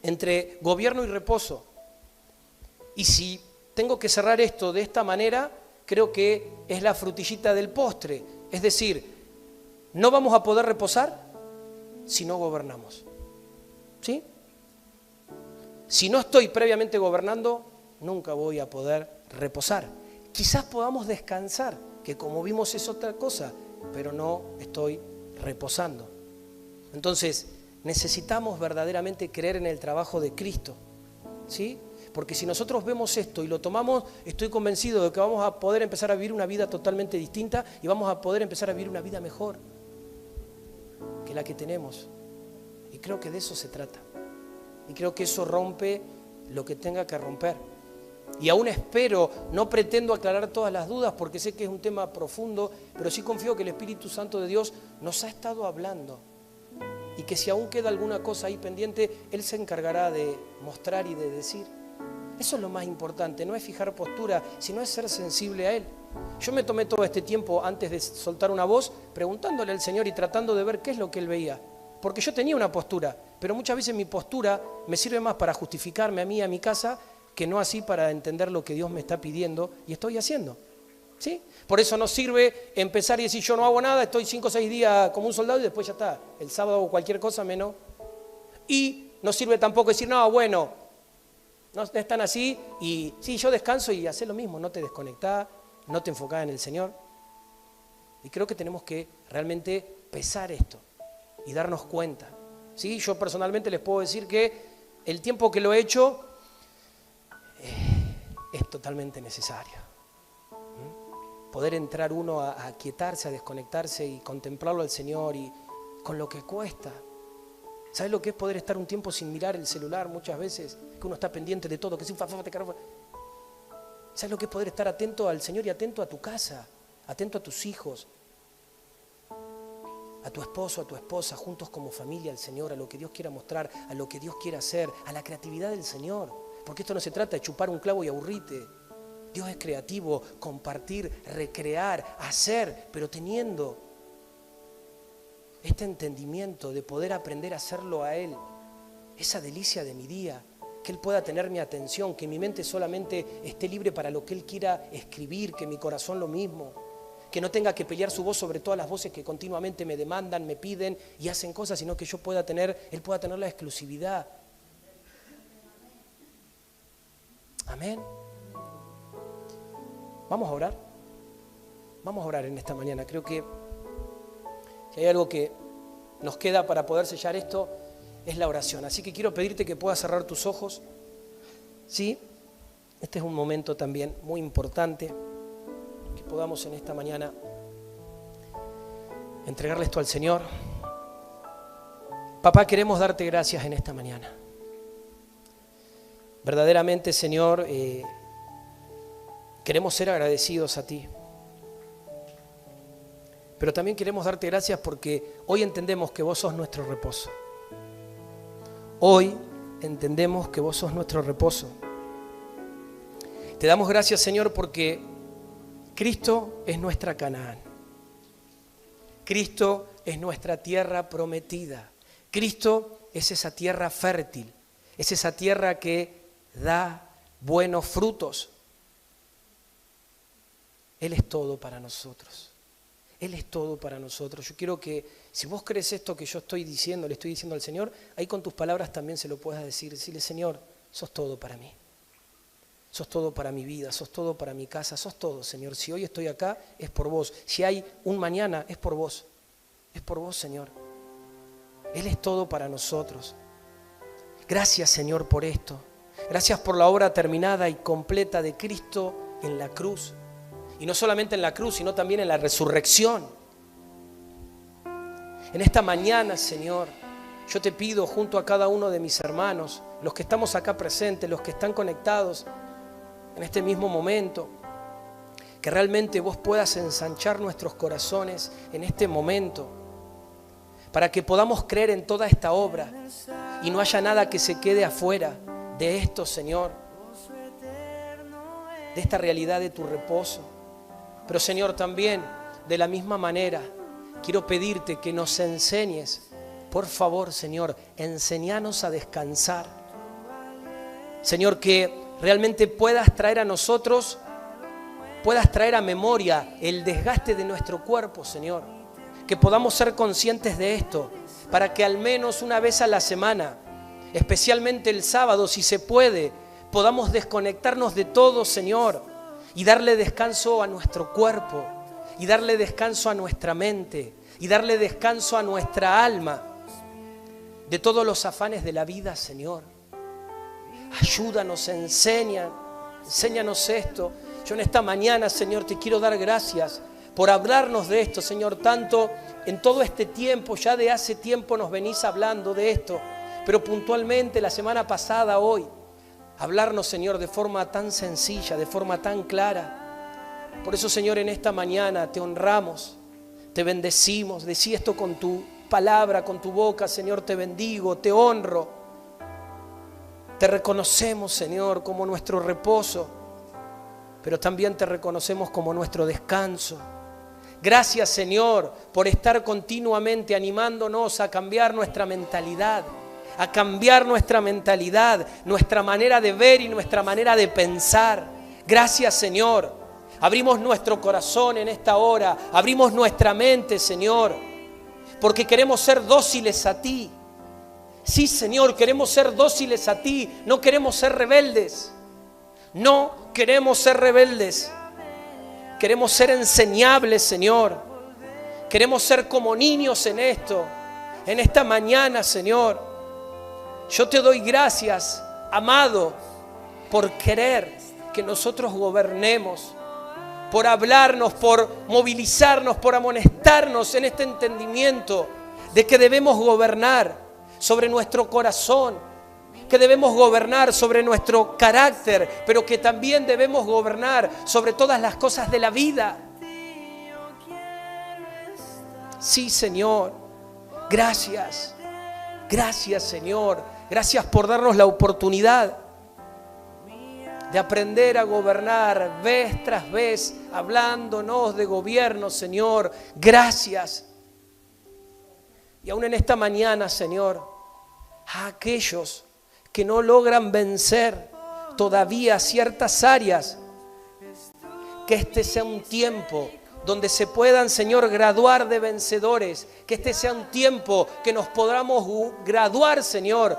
entre gobierno y reposo, y si tengo que cerrar esto de esta manera, creo que es la frutillita del postre. Es decir, no vamos a poder reposar si no gobernamos. ¿Sí? Si no estoy previamente gobernando, nunca voy a poder reposar. Quizás podamos descansar, que como vimos es otra cosa, pero no estoy reposando. Entonces, necesitamos verdaderamente creer en el trabajo de Cristo. ¿Sí? Porque si nosotros vemos esto y lo tomamos, estoy convencido de que vamos a poder empezar a vivir una vida totalmente distinta y vamos a poder empezar a vivir una vida mejor que la que tenemos. Y creo que de eso se trata. Y creo que eso rompe lo que tenga que romper. Y aún espero, no pretendo aclarar todas las dudas porque sé que es un tema profundo, pero sí confío que el Espíritu Santo de Dios nos ha estado hablando. Y que si aún queda alguna cosa ahí pendiente, Él se encargará de mostrar y de decir. Eso es lo más importante, no es fijar postura, sino es ser sensible a Él. Yo me tomé todo este tiempo antes de soltar una voz, preguntándole al Señor y tratando de ver qué es lo que Él veía. Porque yo tenía una postura, pero muchas veces mi postura me sirve más para justificarme a mí y a mi casa, que no así para entender lo que Dios me está pidiendo y estoy haciendo. ¿Sí? Por eso no sirve empezar y decir yo no hago nada, estoy 5 o 6 días como un soldado y después ya está. El sábado hago cualquier cosa menos. Y no sirve tampoco decir, no, bueno, no están así y sí, yo descanso y haces lo mismo, no te desconectás, no te enfocás en el Señor. Y creo que tenemos que realmente pesar esto y darnos cuenta. ¿Sí? Yo personalmente les puedo decir que el tiempo que lo he hecho es totalmente necesario. Poder entrar uno a aquietarse, a desconectarse y contemplarlo al Señor y con lo que cuesta. ¿Sabes lo que es poder estar un tiempo sin mirar el celular muchas veces? Que uno está pendiente de todo, que si te caramba. ¿Sabes lo que es poder estar atento al Señor y atento a tu casa, atento a tus hijos, a tu esposo, a tu esposa, juntos como familia al Señor, a lo que Dios quiera mostrar, a lo que Dios quiera hacer, a la creatividad del Señor? Porque esto no se trata de chupar un clavo y aburrirte. Dios es creativo, compartir, recrear, hacer, pero teniendo este entendimiento de poder aprender a hacerlo a Él, esa delicia de mi día, que Él pueda tener mi atención, que mi mente solamente esté libre para lo que Él quiera escribir, que mi corazón lo mismo, que no tenga que pelear su voz sobre todas las voces que continuamente me demandan, me piden y hacen cosas, sino que yo pueda tener, Él pueda tener la exclusividad. Amén. Vamos a orar. Vamos a orar en esta mañana. Creo que si hay algo que nos queda para poder sellar esto, es la oración. Así que quiero pedirte que puedas cerrar tus ojos. ¿Sí? Este es un momento también muy importante, que podamos en esta mañana entregarle esto al Señor. Papá, queremos darte gracias en esta mañana. Verdaderamente, Señor, queremos ser agradecidos a ti. Pero también queremos darte gracias porque hoy entendemos que vos sos nuestro reposo. Hoy entendemos que vos sos nuestro reposo. Te damos gracias, Señor, porque Cristo es nuestra Canaán. Cristo es nuestra tierra prometida. Cristo es esa tierra fértil. Es esa tierra que da buenos frutos. Él es todo para nosotros. Él es todo para nosotros. Yo quiero que, si vos crees esto que yo estoy diciendo, le estoy diciendo al Señor, ahí con tus palabras también se lo puedas decir. Decirle, Señor, sos todo para mí. Sos todo para mi vida, sos todo para mi casa, sos todo, Señor. Si hoy estoy acá, es por vos. Si hay un mañana, es por vos. Es por vos, Señor. Él es todo para nosotros. Gracias, Señor, por esto. Gracias por la obra terminada y completa de Cristo en la cruz. Y no solamente en la cruz, sino también en la resurrección. En esta mañana, Señor, yo te pido junto a cada uno de mis hermanos, los que estamos acá presentes, los que están conectados en este mismo momento, que realmente vos puedas ensanchar nuestros corazones en este momento, para que podamos creer en toda esta obra y no haya nada que se quede afuera de esto, Señor, de esta realidad de tu reposo. Pero, Señor, también de la misma manera quiero pedirte que nos enseñes, por favor, Señor, enséñanos a descansar. Señor, que realmente puedas traer a nosotros, puedas traer a memoria el desgaste de nuestro cuerpo, Señor. Que podamos ser conscientes de esto, para que al menos una vez a la semana, especialmente el sábado, si se puede, podamos desconectarnos de todo, Señor, y darle descanso a nuestro cuerpo, y darle descanso a nuestra mente, y darle descanso a nuestra alma, de todos los afanes de la vida, Señor. Ayúdanos, enséñanos esto. Yo en esta mañana, Señor, te quiero dar gracias por hablarnos de esto, Señor, tanto en todo este tiempo, ya de hace tiempo nos venís hablando de esto, pero puntualmente la semana pasada, hoy, hablarnos, Señor, de forma tan sencilla, de forma tan clara. Por eso, Señor, en esta mañana te honramos, te bendecimos. Decí esto con tu palabra, con tu boca, Señor, te bendigo, te honro. Te reconocemos, Señor, como nuestro reposo, pero también te reconocemos como nuestro descanso. Gracias, Señor, por estar continuamente animándonos a cambiar nuestra mentalidad, nuestra manera de ver y nuestra manera de pensar. Gracias, Señor. Abrimos nuestro corazón en esta hora, abrimos nuestra mente, Señor, porque queremos ser dóciles a ti. Sí, Señor, queremos ser dóciles a ti, no queremos ser rebeldes. No queremos ser rebeldes. Queremos ser enseñables, Señor. Queremos ser como niños en esto. En esta mañana, Señor, yo te doy gracias, amado, por querer que nosotros gobernemos, por hablarnos, por movilizarnos, por amonestarnos en este entendimiento de que debemos gobernar sobre nuestro corazón, que debemos gobernar sobre nuestro carácter, pero que también debemos gobernar sobre todas las cosas de la vida. Sí, Señor, gracias. Gracias, Señor. Gracias por darnos la oportunidad de aprender a gobernar vez tras vez, hablándonos de gobierno, Señor. Gracias. Y aún en esta mañana, Señor, a aquellos que no logran vencer todavía ciertas áreas, que este sea un tiempo donde se puedan, Señor, graduar de vencedores, que este sea un tiempo que nos podamos graduar, Señor,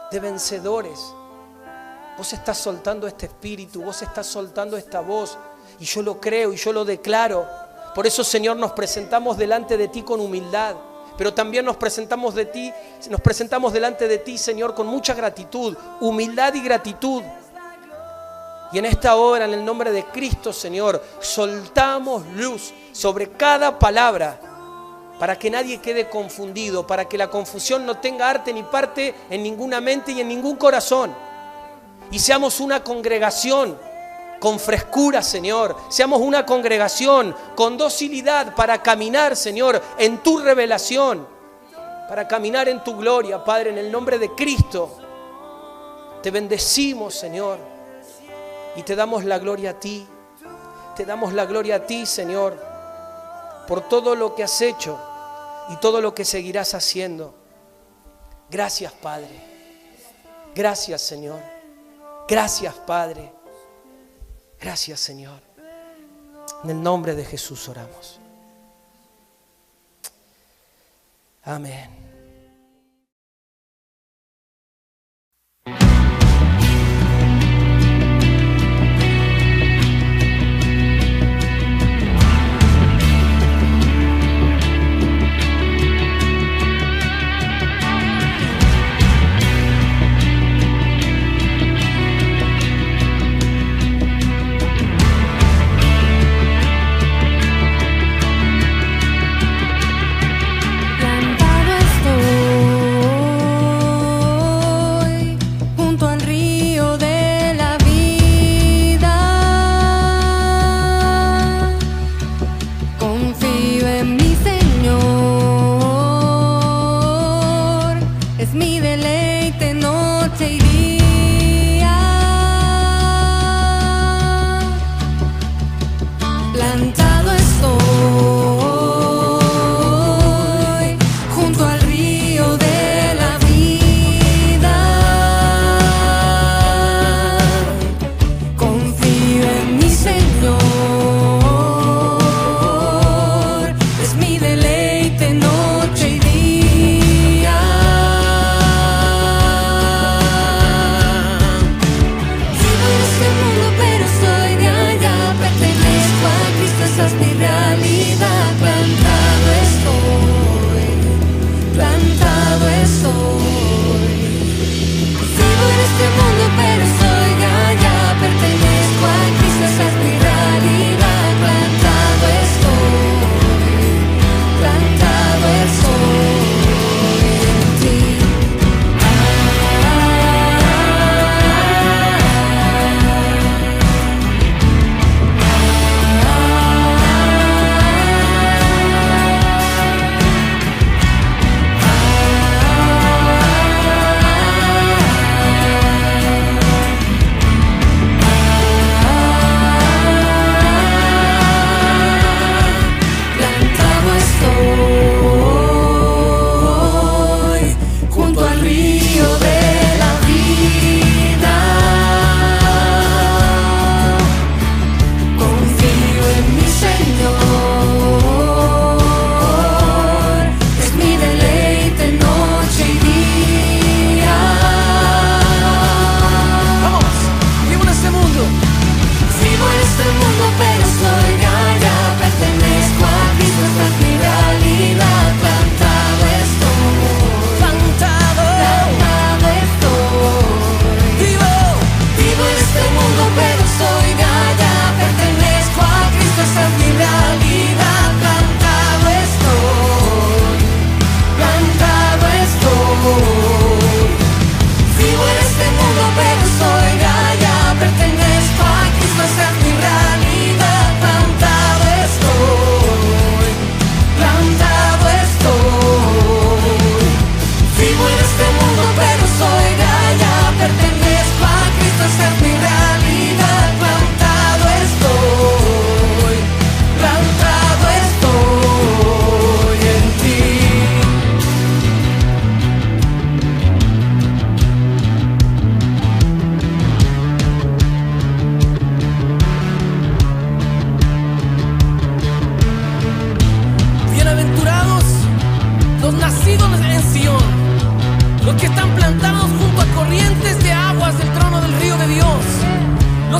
de vencedores. Vos estás soltando este espíritu, vos estás soltando esta voz, y yo lo creo y yo lo declaro. Por eso, Señor, nos presentamos delante de ti con humildad, pero también nos presentamos delante de ti, Señor, con mucha gratitud, humildad y gratitud. Y en esta hora, en el nombre de Cristo, Señor, soltamos luz sobre cada palabra, para que nadie quede confundido, para que la confusión no tenga arte ni parte en ninguna mente y en ningún corazón. Y seamos una congregación con frescura, Señor. Seamos una congregación con docilidad para caminar, Señor, en tu revelación, para caminar en tu gloria, Padre, en el nombre de Cristo. Te bendecimos, Señor, y te damos la gloria a ti. Te damos la gloria a ti, Señor, por todo lo que has hecho y todo lo que seguirás haciendo. Gracias, Padre. Gracias, Señor. Gracias, Padre. Gracias, Señor. En el nombre de Jesús oramos. Amén.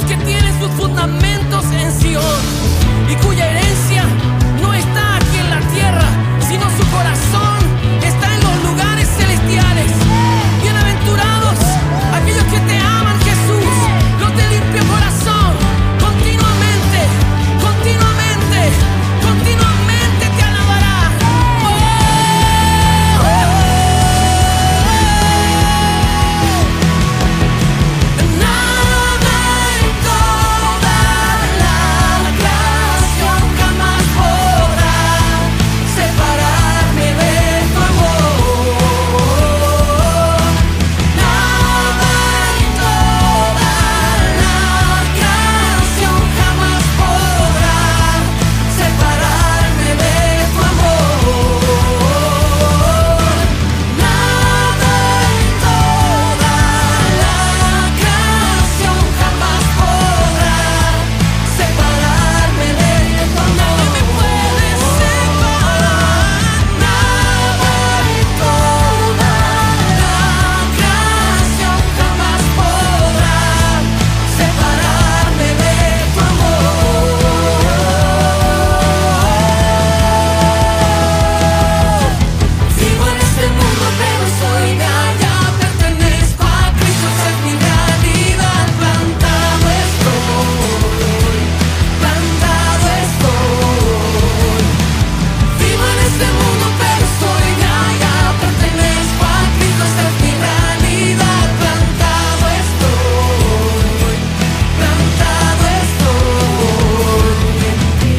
que tienen sus fundamentos en Sion y cuya herencia no está aquí en la tierra, sino su corazón está en los lugares celestiales. Bienaventurados aquellos que te aman, Jesús, los de limpio corazón, continuamente, continuamente, continuamente te alabarán. Nada en toda la creación jamás podrá separarme de tu amor. Nada en toda la creación jamás podrá separarme de tu amor. Nada en toda la creación jamás podrá separarme de tu amor. Nada me puede separar. Nada en toda la creación jamás podrá separarme de tu amor. Vivo en este mundo pero soy de allá, pertenezco a Cristo, esa es mi realidad. Plantado estoy, plantado estoy. Vivo en este mundo pero soy de allá, pertenezco a Cristo, esa es mi realidad. Plantado estoy, plantado estoy en ti.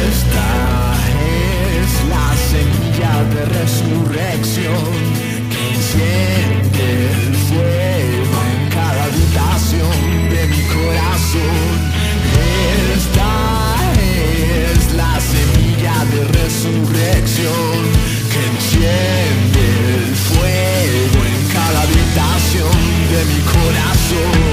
Esta es la semilla de resurrección que enciende el fuego en cada habitación de mi corazón. Esta es la semilla de resurrección que enciende el fuego en cada habitación de mi corazón.